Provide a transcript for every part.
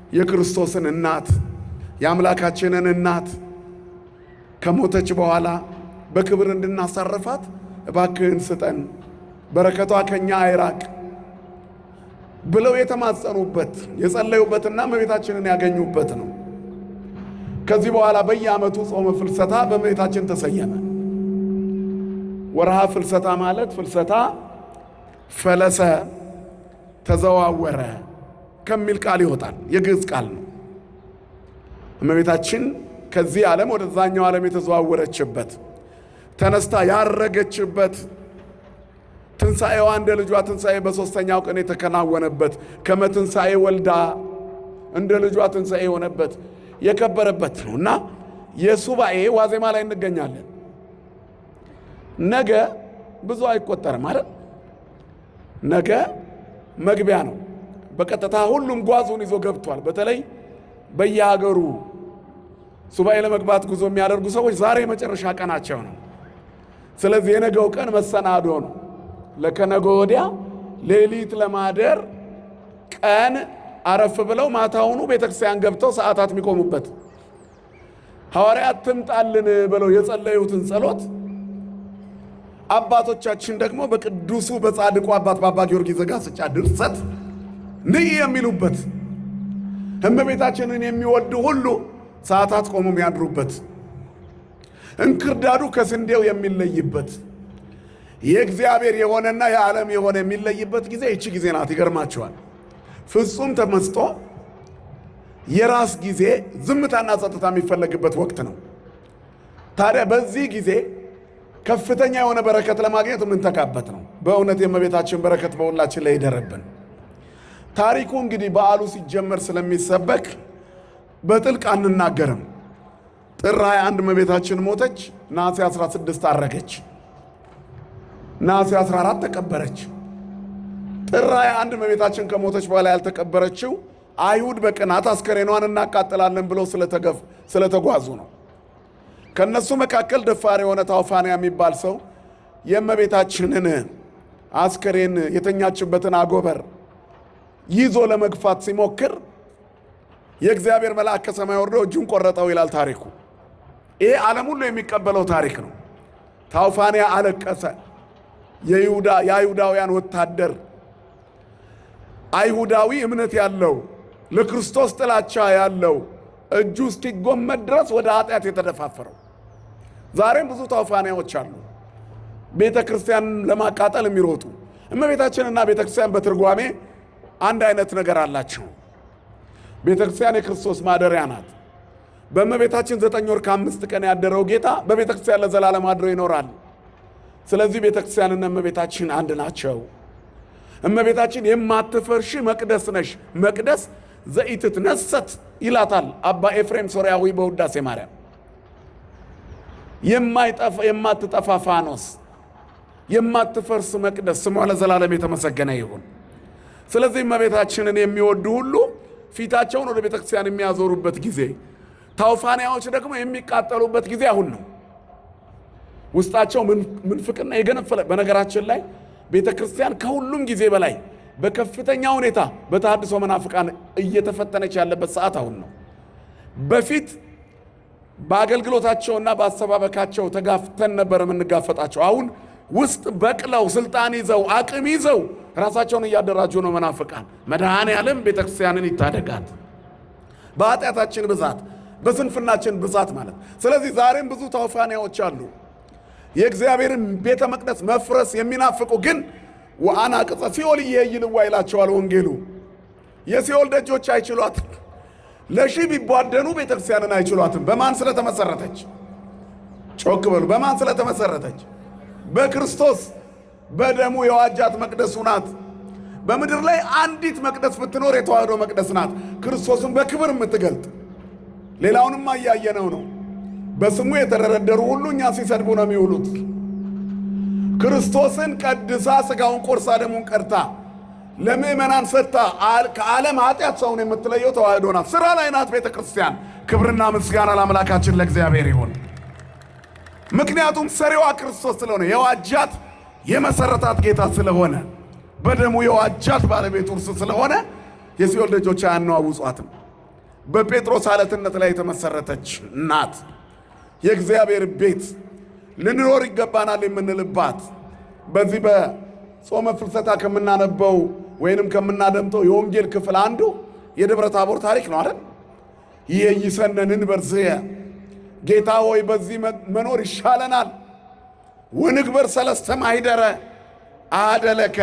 የክርስቶስን እናት የአምላካችንን እናት ከሞተች በኋላ በክብር እንድናሳርፋት እባክህን ስጠን፣ በረከቷ ከኛ አይራቅ ብለው የተማጸኑበት የጸለዩበትና እመቤታችንን ያገኙበት ነው። ከዚህ በኋላ በየዓመቱ ጾመ ፍልሰታ በእመቤታችን ተሰየመ። ወርሃ ፍልሰታ ማለት ፍልሰታ ፈለሰ ተዘዋወረ ከሚል ቃል ይወጣል። የግዕዝ ቃል ነው። እመቤታችን ከዚህ ዓለም ወደዛኛው ዓለም የተዘዋወረችበት ተነስታ ያረገችበት ትንሣኤዋ እንደ ልጇ ትንሣኤ በሦስተኛው ቀን የተከናወነበት ከመትንሣኤ ወልዳ እንደ ልጇ ትንሣኤ የሆነበት የከበረበት ነው እና የሱባኤ ዋዜማ ላይ እንገኛለን። ነገ ብዙ አይቆጠርም አይደል? ነገ መግቢያ ነው። በቀጥታ ሁሉም ጓዙን ይዞ ገብቷል። በተለይ በየሀገሩ ሱባኤ ለመግባት ጉዞ የሚያደርጉ ሰዎች ዛሬ የመጨረሻ ቀናቸው ነው። ስለዚህ የነገው ቀን መሰናዶ ነው። ለከነገ ወዲያ ሌሊት ለማደር ቀን አረፍ ብለው ማታውኑ ቤተክርስቲያን ገብተው ሰዓታት የሚቆሙበት ሐዋርያት ትምጣልን ብለው የጸለዩትን ጸሎት አባቶቻችን ደግሞ በቅዱሱ በጻድቁ አባት በአባ ጊዮርጊስ ዘጋስጫ ድርሰት ንይ የሚሉበት እመቤታችንን የሚወዱ ሁሉ ሰዓታት ቆሙ የሚያድሩበት እንክርዳዱ ከስንዴው የሚለይበት የእግዚአብሔር የሆነና የዓለም የሆነ የሚለይበት ጊዜ ይቺ ጊዜ ናት። ይገርማቸዋል። ፍጹም ተመስጦ የራስ ጊዜ ዝምታና ጸጥታ የሚፈለግበት ወቅት ነው። ታዲያ በዚህ ጊዜ ከፍተኛ የሆነ በረከት ለማግኘት የምንተካበት ነው። በእውነት የእመቤታችን በረከት በሁላችን ላይ ይደረብን። ታሪኩ እንግዲህ በዓሉ ሲጀመር ስለሚሰበክ በጥልቅ አንናገርም። ጥር 21 እመቤታችን ሞተች። ነሐሴ 16 አረገች። ነሐሴ 14 ተቀበረች። ጥር 21 እመቤታችን ከሞተች በኋላ ያልተቀበረችው አይሁድ በቅናት አስከሬኗን እናቃጥላለን ብለው ስለተጓዙ ነው። ከነሱ መካከል ደፋር የሆነ ታውፋንያ የሚባል ሰው የእመቤታችንን አስከሬን የተኛችበትን አጎበር ይዞ ለመግፋት ሲሞክር የእግዚአብሔር መልአክ ከሰማይ ወርዶ እጁን ቆረጠው ይላል ታሪኩ። ይሄ ዓለም ሁሉ የሚቀበለው ታሪክ ነው። ታውፋንያ አለቀሰ። የአይሁዳውያን ወታደር አይሁዳዊ እምነት ያለው ለክርስቶስ ጥላቻ ያለው እጁ እስኪጎመድ ድረስ ወደ ኃጢአት የተደፋፈረው። ዛሬም ብዙ ታውፋንያዎች አሉ፣ ቤተ ክርስቲያን ለማቃጠል የሚሮጡ። እመቤታችንና ቤተ ክርስቲያን በትርጓሜ አንድ አይነት ነገር አላቸው። ቤተ ክርስቲያን የክርስቶስ ማደሪያ ናት። በእመቤታችን 9 ወር ከ5 ቀን ያደረው ጌታ በቤተ ክርስቲያን ለዘላለም አድሮ ይኖራል። ስለዚህ ቤተ ክርስቲያንና እመቤታችን አንድ ናቸው። እመቤታችን የማትፈርሺ መቅደስ ነሽ፣ መቅደስ ዘኢትትነሰት ይላታል አባ ኤፍሬም ሶርያዊ በውዳሴ ማርያም። የማትጠፋ ፋኖስ፣ የማትፈርስ መቅደስ፣ ስሟ ለዘላለም የተመሰገነ ይሁን። ስለዚህ እመቤታችንን የሚወዱ ሁሉ ፊታቸውን ወደ ቤተ ክርስቲያን የሚያዞሩበት ጊዜ፣ ታውፋንያዎች ደግሞ የሚቃጠሉበት ጊዜ አሁን ነው። ውስጣቸው ምንፍቅና የገነፈለ። በነገራችን ላይ ቤተ ክርስቲያን ከሁሉም ጊዜ በላይ በከፍተኛ ሁኔታ በተሐድሶ መናፍቃን እየተፈተነች ያለበት ሰዓት አሁን ነው። በፊት በአገልግሎታቸውና በአሰባበካቸው ተጋፍተን ነበር የምንጋፈጣቸው። አሁን ውስጥ በቅለው ስልጣን ይዘው አቅም ይዘው ራሳቸውን እያደራጁ ነው መናፍቃን። መድኃኔዓለም ቤተ ክርስቲያንን ይታደጋት በኃጢአታችን ብዛት፣ በስንፍናችን ብዛት ማለት። ስለዚህ ዛሬም ብዙ ታውፋንያዎች አሉ የእግዚአብሔርን ቤተ መቅደስ መፍረስ የሚናፍቁ፣ ግን ወአናቅጸ ሲኦል ይይልዋ ይላቸዋል ወንጌሉ። የሲኦል ደጆች አይችሏትም። ለሺህ ቢቧደኑ ቤተ ክርስቲያንን አይችሏትም። በማን ስለተመሰረተች? ጮክ በሉ። በማን ስለተመሰረተች? በክርስቶስ በደሙ የዋጃት መቅደሱ ናት። በምድር ላይ አንዲት መቅደስ ብትኖር የተዋህዶ መቅደስ ናት፣ ክርስቶስን በክብር የምትገልጥ። ሌላውንም እያየነው ነው። በስሙ የተደረደሩ ሁሉ እኛ ሲሰድቡ ነው የሚውሉት። ክርስቶስን ቀድሳ ሥጋውን ቆርሳ ደሙን ቀድታ ለምእመናን ሰጥታ ከዓለም ኃጢአት ሰውን የምትለየው ተዋህዶ ናት። ሥራ ላይ ናት ቤተ ክርስቲያን። ክብርና ምስጋና ለአምላካችን ለእግዚአብሔር ይሁን። ምክንያቱም ሰሪዋ ክርስቶስ ስለሆነ፣ የዋጃት የመሰረታት ጌታ ስለሆነ፣ በደሙ የዋጃት ባለቤቱ እርሱ ስለሆነ የሲኦል ደጆች አያነዋውጿትም። በጴጥሮስ አለትነት ላይ የተመሰረተች ናት። የእግዚአብሔር ቤት ልንኖር ይገባናል የምንልባት በዚህ በጾመ ፍልሰታ ከምናነበው ወይንም ከምናደምጠው የወንጌል ክፍል አንዱ የደብረ ታቦር ታሪክ ነው አይደል? ይሰነንን በርዝየ ጌታ ሆይ በዚህ መኖር ይሻለናል። ወንግበር ሰለስተ ማኅደረ አሐደ ለከ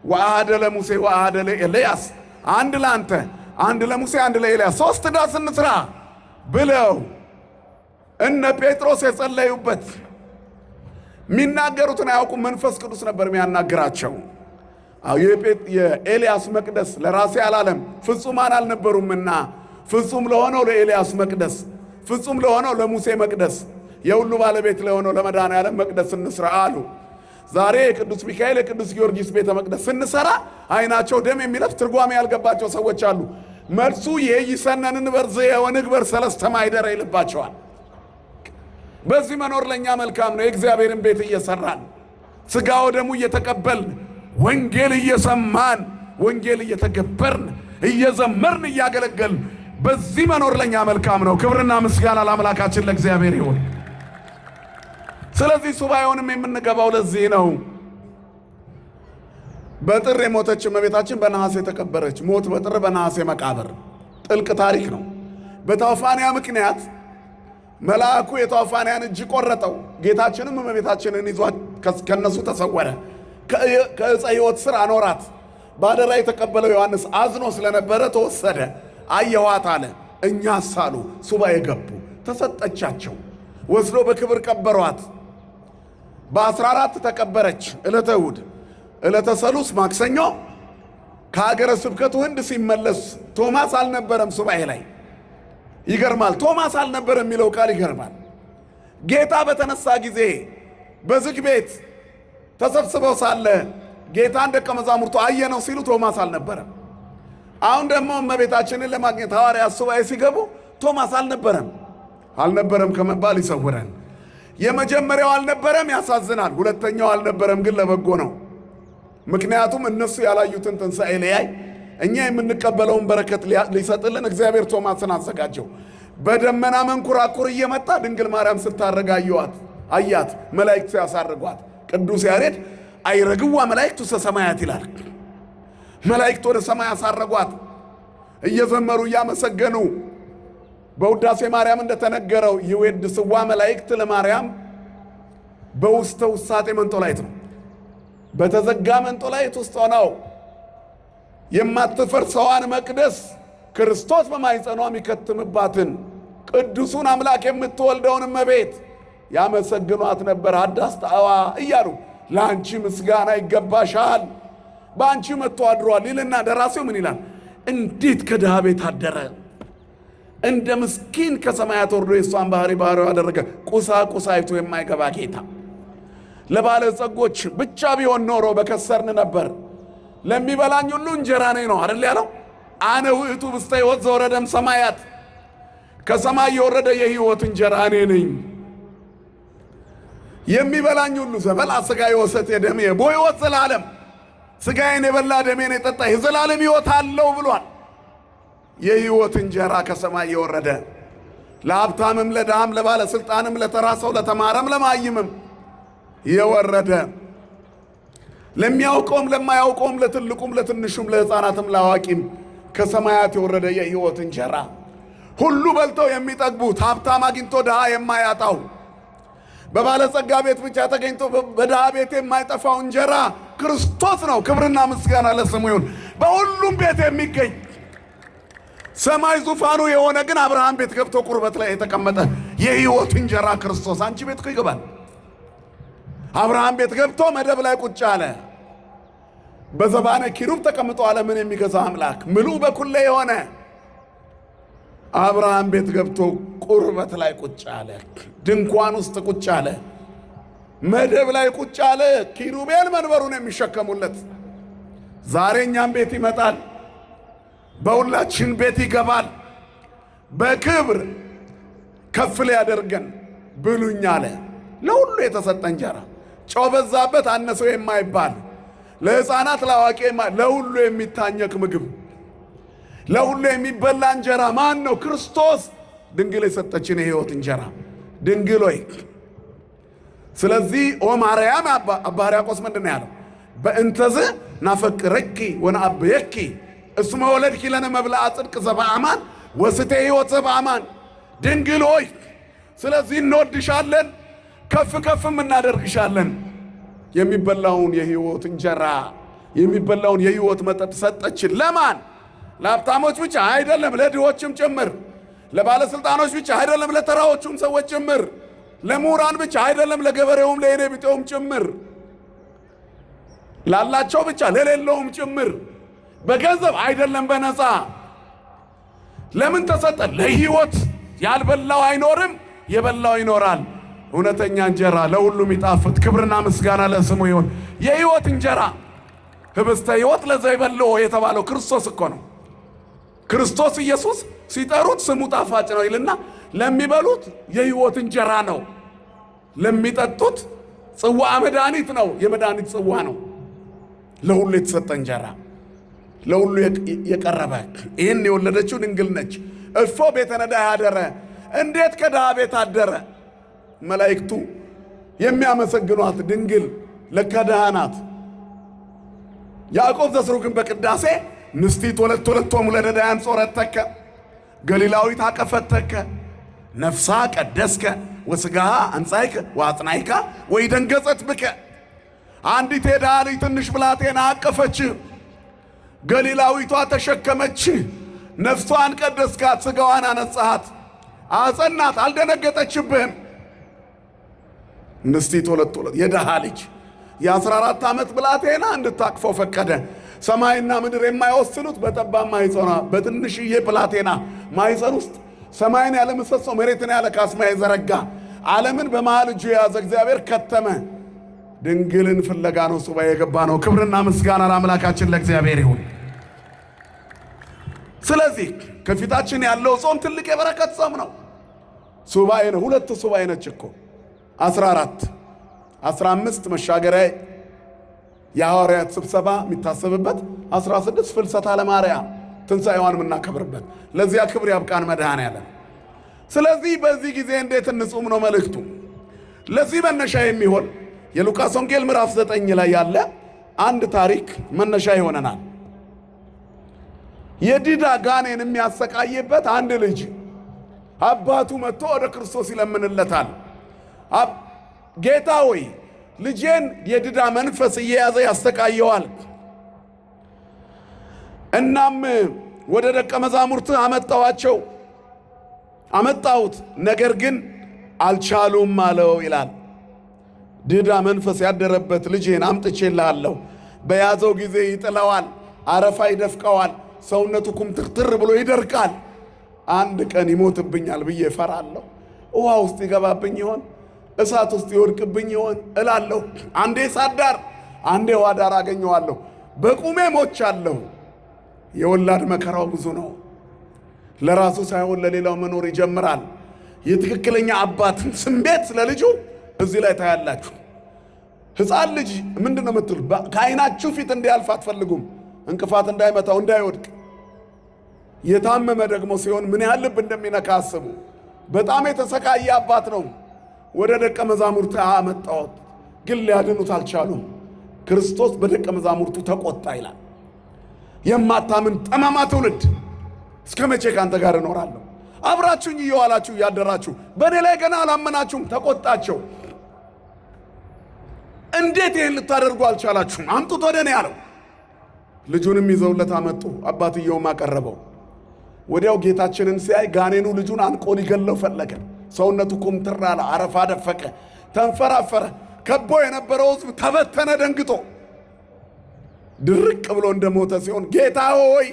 ወአሐደ ለሙሴ ወአሐደ ለኤልያስ፣ አንድ ለአንተ፣ አንድ ለሙሴ፣ አንድ ለኤልያስ 3 ዳስ እንስራ ብለው እነ ጴጥሮስ የጸለዩበት። የሚናገሩትን አያውቁም። መንፈስ ቅዱስ ነበር የሚያናግራቸው። የኤልያስ መቅደስ ለራሴ አላለም፣ ፍጹማን አልነበሩምና ፍጹም ለሆነው ለኤልያስ መቅደስ፣ ፍጹም ለሆነው ለሙሴ መቅደስ፣ የሁሉ ባለቤት ለሆነው ለመድኃኔዓለም መቅደስ እንስራ አሉ። ዛሬ የቅዱስ ሚካኤል የቅዱስ ጊዮርጊስ ቤተ መቅደስ ስንሰራ አይናቸው ደም የሚለፍ ትርጓሜ ያልገባቸው ሰዎች አሉ። መልሱ ይሰነንን በርዝየ ወንግበር ሰለስተ ማኅደረ ይልባቸዋል። በዚህ መኖር ለእኛ መልካም ነው። የእግዚአብሔርን ቤት እየሰራን ሥጋ ወደሙ እየተቀበልን ወንጌል እየሰማን ወንጌል እየተገበርን እየዘመርን እያገለገልን በዚህ መኖር ለእኛ መልካም ነው። ክብርና ምስጋና ለአምላካችን ለእግዚአብሔር ይሁን። ስለዚህ ሱባኤውንም የምንገባው ለዚህ ነው። በጥር የሞተች እመቤታችን በነሐሴ ተቀበረች። ሞት በጥር በነሐሴ መቃብር ጥልቅ ታሪክ ነው። በታውፋንያ ምክንያት መልአኩ የታውፋንያን እጅ ቆረጠው። ጌታችንም እመቤታችንን ይዟት ከነሱ ተሰወረ። ከዕፀ ሕይወት ስር አኖራት። ባደራ የተቀበለው ዮሐንስ አዝኖ ስለነበረ ተወሰደ። አየኋት አለ። እኛስ አሉ ሱባኤ ገቡ። ተሰጠቻቸው። ወስዶ በክብር ቀበሯት። በ14 ተቀበረች። ዕለተ እሑድ፣ ዕለተ ሰሉስ ማክሰኞ ከሀገረ ስብከቱ ህንድ ሲመለስ ቶማስ አልነበረም ሱባኤ ላይ። ይገርማል። ቶማስ አልነበረም የሚለው ቃል ይገርማል። ጌታ በተነሳ ጊዜ በዝግ ቤት ተሰብስበው ሳለ ጌታን ደቀ መዛሙርቱ አየነው ሲሉ ቶማስ አልነበረም። አሁን ደግሞ እመቤታችንን ለማግኘት ሐዋርያት ሱባኤ ሲገቡ ቶማስ አልነበረም ከመባል ይሰውረን። የመጀመሪያው አልነበረም፣ ያሳዝናል። ሁለተኛው አልነበረም ግን ለበጎ ነው። ምክንያቱም እነሱ ያላዩትን ትንሣኤ ሊያይ እኛ የምንቀበለውን በረከት ሊሰጥልን እግዚአብሔር ቶማስን አዘጋጀው። በደመና መንኩራኩር እየመጣ ድንግል ማርያም ስታረግ አያት፣ መላእክት ሲያሳርጓት። ቅዱስ ያሬድ አይረግዋ መላእክቱ ሰማያት ይላል። መላእክት ወደ ሰማይ ያሳረጓት እየዘመሩ እያመሰገኑ። በውዳሴ ማርያም እንደተነገረው ይዌድስዋ መላእክት ለማርያም በውስተ ውሳጤ መንጦላይት ነው። በተዘጋ መንጦላይት ውስጥ ሆነው የማትፈርሰዋን መቅደስ ክርስቶስ በማኅፀኗ የሚከትምባትን ቅዱሱን አምላክ የምትወልደውን እመቤት ያመሰግኗት ነበር። አዳስ ጣዋ እያሉ ለአንቺ ምስጋና ይገባሻል፣ በአንቺ መጥቶ አድሯል ይልና ደራሲው ምን ይላል? እንዴት ከድሃ ቤት አደረ! እንደ ምስኪን ከሰማያት ወርዶ የሷን ባህሪው ያደረገ ቁሳቁስ አይቶ የማይገባ ጌታ። ለባለጸጎች ብቻ ቢሆን ኖሮ በከሰርን ነበር። ለሚበላኝ ሁሉ እንጀራ ነኝ ነው አይደል ያለው? አነ ውእቱ ብስተ ሕይወት ዘወረደም ሰማያት፣ ከሰማይ የወረደ የሕይወት እንጀራ እኔ ነኝ። የሚበላኝ ሁሉ ዘበላ ሥጋዬ ወሰቴ ደሜ በሕይወት ዘላለም፣ ሥጋዬን የበላ ደሜን የጠጣ የዘላለም ሕይወት አለው ብሏል። የሕይወት እንጀራ ከሰማይ የወረደ ለሀብታምም ለድሃም ለባለስልጣንም ለተራሰው ለተማረም ለማይምም የወረደ ለሚያውቀውም ለማያውቀውም ለትልቁም ለትንሹም ለሕፃናትም ለአዋቂም ከሰማያት የወረደ የሕይወት እንጀራ ሁሉ በልተው የሚጠግቡት ሀብታም አግኝቶ ድሃ የማያጣው በባለጸጋ ቤት ብቻ ተገኝቶ በድሃ ቤት የማይጠፋው እንጀራ ክርስቶስ ነው። ክብርና ምስጋና ለስሙ ይሁን። በሁሉም ቤት የሚገኝ ሰማይ ዙፋኑ የሆነ ግን አብርሃም ቤት ገብቶ ቁርበት ላይ የተቀመጠ የሕይወት እንጀራ ክርስቶስ አንቺ ቤት እኮ ይገባል። አብርሃም ቤት ገብቶ መደብ ላይ ቁጭ አለ። በዘባነ ኪሩብ ተቀምጦ ዓለምን የሚገዛ አምላክ ምሉእ በኩሌ የሆነ አብርሃም ቤት ገብቶ ቁርበት ላይ ቁጭ አለ። ድንኳን ውስጥ ቁጭ አለ። መደብ ላይ ቁጭ አለ። ኪሩቤል መንበሩን የሚሸከሙለት ዛሬ እኛም ቤት ይመጣል። በሁላችን ቤት ይገባል። በክብር ከፍ ሊያደርገን ብሉኝ አለ። ለሁሉ የተሰጠ እንጀራ ጨው በዛበት አነሰው የማይባል ለሕፃናት ለአዋቂ ለሁሉ የሚታኘክ ምግብ ለሁሉ የሚበላ እንጀራ ማን ነው? ክርስቶስ። ድንግል የሰጠችን የሕይወት እንጀራ ድንግል ሆይ። ስለዚህ ኦ ማርያም አባ ሕርያቆስ ምንድን ነው ያለው? በእንተዝ ናፈቅረኪ ወነአብየኪ እስመ ወለድኪ ለነ መብልዐ ጽድቅ ዘበአማን ወስቴ ሕይወት ዘበአማን። ድንግል ሆይ ስለዚህ እንወድሻለን፣ ከፍ ከፍም እናደርግሻለን። የሚበላውን የሕይወት እንጀራ የሚበላውን የሕይወት መጠጥ ሰጠችን። ለማን? ለሀብታሞች ብቻ አይደለም፣ ለድሆችም ጭምር። ለባለስልጣኖች ብቻ አይደለም፣ ለተራዎቹም ሰዎች ጭምር። ለምሁራን ብቻ አይደለም፣ ለገበሬውም ለእኔ ቢጤውም ጭምር። ላላቸው ብቻ ለሌለውም ጭምር። በገንዘብ አይደለም፣ በነፃ። ለምን ተሰጠ? ለሕይወት። ያልበላው አይኖርም፣ የበላው ይኖራል። እውነተኛ እንጀራ ለሁሉም ይጣፍጥ። ክብርና ምስጋና ለስሙ ይሁን። የሕይወት እንጀራ ህብስተ ሕይወት ለዘይበልዖ የተባለው ክርስቶስ እኮ ነው። ክርስቶስ ኢየሱስ ሲጠሩት ስሙ ጣፋጭ ነው ይልና ለሚበሉት የሕይወት እንጀራ ነው፣ ለሚጠጡት ጽዋ መድኃኒት ነው፣ የመድኃኒት ጽዋ ነው። ለሁሉ የተሰጠ እንጀራ፣ ለሁሉ የቀረበ። ይህን የወለደችው ድንግል ነች። እፎ ቤተ ነዳይ አደረ፣ እንዴት ከድሃ ቤት አደረ? መላእክቱ የሚያመሰግኗት ድንግል ለካ ድሃ ናት። ያዕቆብ ዘስሩግን በቅዳሴ ንስቲት ወለቶሙ ለነዳያን ጾረተከ ገሊላዊት አቀፈተከ ነፍሳ ቀደስከ ወስጋሃ አንጻይከ ወአጽናይካ ወይደንገጸት ብከ። አንዲት የድሃ ልጅ ትንሽ ብላቴና አቀፈች፣ ገሊላዊቷ ተሸከመች። ነፍሷን ቀደስካት፣ ስጋዋን አነጻሃት፣ አጸናት፣ አልደነገጠችብህም። ንስቲት ወለቶ የድሃ ልጅ የ14 ዓመት ብላቴና እንድታቅፈው ፈቀደ። ሰማይና ምድር የማይወስኑት በጠባብ ማኅፀኗ በትንሽዬ ብላቴና ማኅፀን ውስጥ ሰማይን ያለ ምሰሶ መሬትን ያለ ካስማ የዘረጋ ዓለምን በመሃል እጁ የያዘ እግዚአብሔር ከተመ። ድንግልን ፍለጋ ነው ሱባኤ የገባ ነው። ክብርና ምስጋና ለአምላካችን ለእግዚአብሔር ይሁን። ስለዚህ ከፊታችን ያለው ጾም ትልቅ የበረከት ጾም ነው። ሱባኤ ነው። ሁለት ሱባኤ ነች እኮ 14 15 መሻገሪያ የሐዋርያት ስብሰባ የሚታሰብበት 16 ፍልሰታ ለማርያም ትንሣኤዋን የምናከብርበት። ለዚያ ክብር ያብቃን መድኃኔዓለም። ስለዚህ በዚህ ጊዜ እንዴት እንጹም ነው መልእክቱ። ለዚህ መነሻ የሚሆን የሉቃስ ወንጌል ምዕራፍ 9 ላይ ያለ አንድ ታሪክ መነሻ ይሆነናል። የዲዳ ጋኔን የሚያሰቃይበት አንድ ልጅ አባቱ መጥቶ ወደ ክርስቶስ ይለምንለታል። ጌታ ሆይ ልጄን የዲዳ መንፈስ እየያዘ ያሰቃየዋል። እናም ወደ ደቀ መዛሙርት አመጣሁት፣ ነገር ግን አልቻሉም አለው ይላል። ዲዳ መንፈስ ያደረበት ልጄን አምጥቼልሃለሁ። በያዘው ጊዜ ይጥለዋል፣ አረፋ ይደፍቀዋል፣ ሰውነቱ ኩምትርትር ብሎ ይደርቃል። አንድ ቀን ይሞትብኛል ብዬ እፈራለሁ። ውሃ ውስጥ ይገባብኝ ይሆን? እሳት ውስጥ ይወድቅብኝ ይሆን እላለሁ። አንዴ እሳት ዳር አንዴ ውሃ ዳር አገኘዋለሁ። በቁሜ ሞቻለሁ። የወላድ መከራው ብዙ ነው። ለራሱ ሳይሆን ለሌላው መኖር ይጀምራል። የትክክለኛ አባትን ስሜት ለልጁ እዚህ ላይ ታያላችሁ። ሕፃን ልጅ ምንድን ነው የምትሉ? ከዓይናችሁ ፊት እንዲያልፍ አትፈልጉም፣ እንቅፋት እንዳይመታው እንዳይወድቅ። የታመመ ደግሞ ሲሆን ምን ያህል ልብ እንደሚነካ አስቡ። በጣም የተሰቃየ አባት ነው። ወደ ደቀ መዛሙርቱ አመጣሁት፣ ግን ሊያድኑት አልቻሉም። ክርስቶስ በደቀ መዛሙርቱ ተቆጣ ይላል። የማታምን ጠማማ ትውልድ እስከ መቼ ካንተ ጋር እኖራለሁ? አብራችሁኝ እየዋላችሁ እያደራችሁ በእኔ ላይ ገና አላመናችሁም። ተቆጣቸው። እንዴት ይህን ልታደርጉ አልቻላችሁም? አምጡት ወደ እኔ አለው። ልጁንም ይዘውለት አመጡ። አባትየውም አቀረበው። ወዲያው ጌታችንን ሲያይ ጋኔኑ ልጁን አንቆ ሊገለው ፈለገ። ሰውነቱ ኩምትር አለ፣ አረፋ ደፈቀ፣ ተንፈራፈረ። ከቦ የነበረው ሕዝብ ተበተነ ደንግጦ። ድርቅ ብሎ እንደሞተ ሲሆን ጌታ ሆይ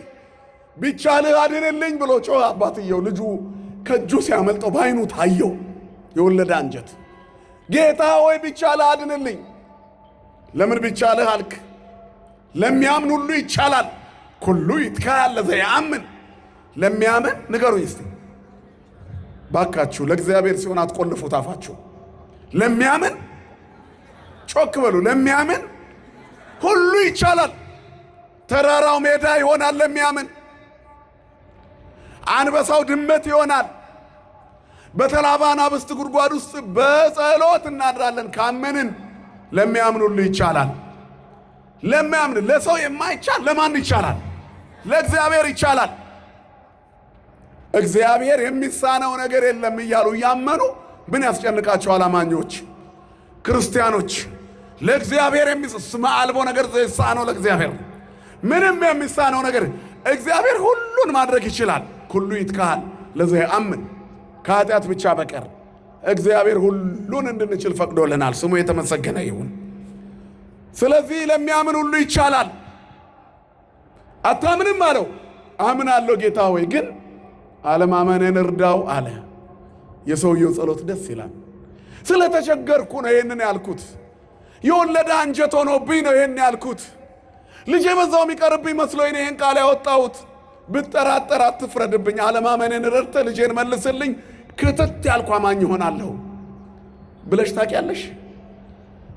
ቢቻልህ አድንልኝ ብሎ ጮኸ። አባትየው ልጁ ከእጁ ሲያመልጠው በዓይኑ ታየው የወለደ አንጀት። ጌታ ሆይ ቢቻልህ አድንልኝ። ለምን ቢቻልህ አልክ? ለሚያምን ሁሉ ይቻላል። ኩሉ ይትካል ለዘያምን። ለሚያምን ንገሩኝ እስቲ ባካችሁ። ለእግዚአብሔር ሲሆን አትቆልፉት አፋችሁ። ለሚያምን ጮክ በሉ። ለሚያምን ሁሉ ይቻላል። ተራራው ሜዳ ይሆናል ለሚያምን። አንበሳው ድመት ይሆናል። በተራበ አናብስት ጉድጓድ ውስጥ በጸሎት እናድራለን ካመንን። ለሚያምኑልህ ይቻላል። ለሚያምን ለሰው የማይቻል ለማን ይቻላል? ለእግዚአብሔር ይቻላል። እግዚአብሔር የሚሳነው ነገር የለም እያሉ እያመኑ ምን ያስጨንቃቸዋል? አማኞች ክርስቲያኖች ለእግዚአብሔር የሚስማ አልቦ ነገር ዘይሳነው ለእግዚአብሔር ምንም የሚሳነው ነገር እግዚአብሔር ሁሉን ማድረግ ይችላል። ሁሉ ይትካል ለዘየአምን ከኃጢአት ብቻ በቀር እግዚአብሔር ሁሉን እንድንችል ፈቅዶልናል። ስሙ የተመሰገነ ይሁን። ስለዚህ ለሚያምን ሁሉ ይቻላል። አታምንም አለው። አምናለሁ ጌታ ሆይ ግን አለማመንን እርዳው አለ። የሰውየው ጸሎት ደስ ይላል። ስለተቸገርኩ ነው ይሄንን ያልኩት። የወለደ አንጀት ሆኖብኝ ነው ይሄን ያልኩት። ልጄ በዛው የሚቀርብኝ መስሎኝ ነው ይሄን ቃል ያወጣሁት። ብጠራጠር አትፍረድብኝ። አለማመንን ረድተህ ልጄን መልስልኝ፣ ክትት ያልኩ አማኝ እሆናለሁ ብለሽ ታውቂያለሽ?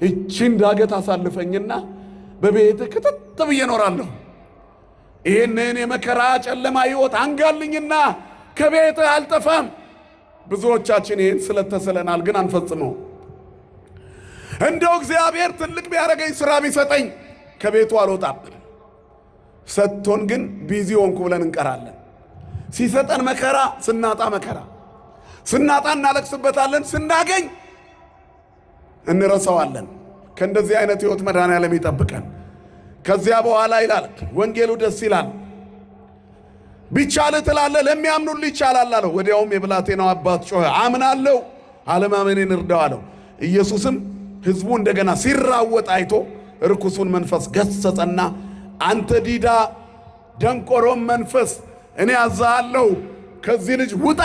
እቺን ዳገት አሳልፈኝና በቤትህ ክትት ብዬ እኖራለሁ። ይህንን የመከራ ጨለማ ሕይወት አንጋልኝና ከቤትህ አልጠፋም። ብዙዎቻችን ይህን ስለተሰለናል፣ ግን አንፈጽመው። እንደው እግዚአብሔር ትልቅ ቢያደርገኝ ሥራ ቢሰጠኝ ከቤቱ አልወጣም። ሰጥቶን ግን ቢዚ ሆንኩ ብለን እንቀራለን። ሲሰጠን መከራ፣ ስናጣ መከራ፣ ስናጣ እናለቅስበታለን፣ ስናገኝ እንረሳዋለን። ከእንደዚህ አይነት ሕይወት መድኃኔዓለም ይጠብቀን። ከዚያ በኋላ ይላል ወንጌሉ ደስ ይላል። ቢቻልህ ትላለህ ለሚያምኑልህ ይቻላል አለው። ወዲያውም የብላቴናው አባት ጮኸ፣ አምናለሁ አለማመኔን እርዳው አለው። ኢየሱስም ሕዝቡ እንደገና ሲራወጥ አይቶ ርኩሱን መንፈስ ገሰጸና አንተ ዲዳ ደንቆሮም መንፈስ እኔ አዝሃለሁ፣ ከዚህ ልጅ ውጣ፣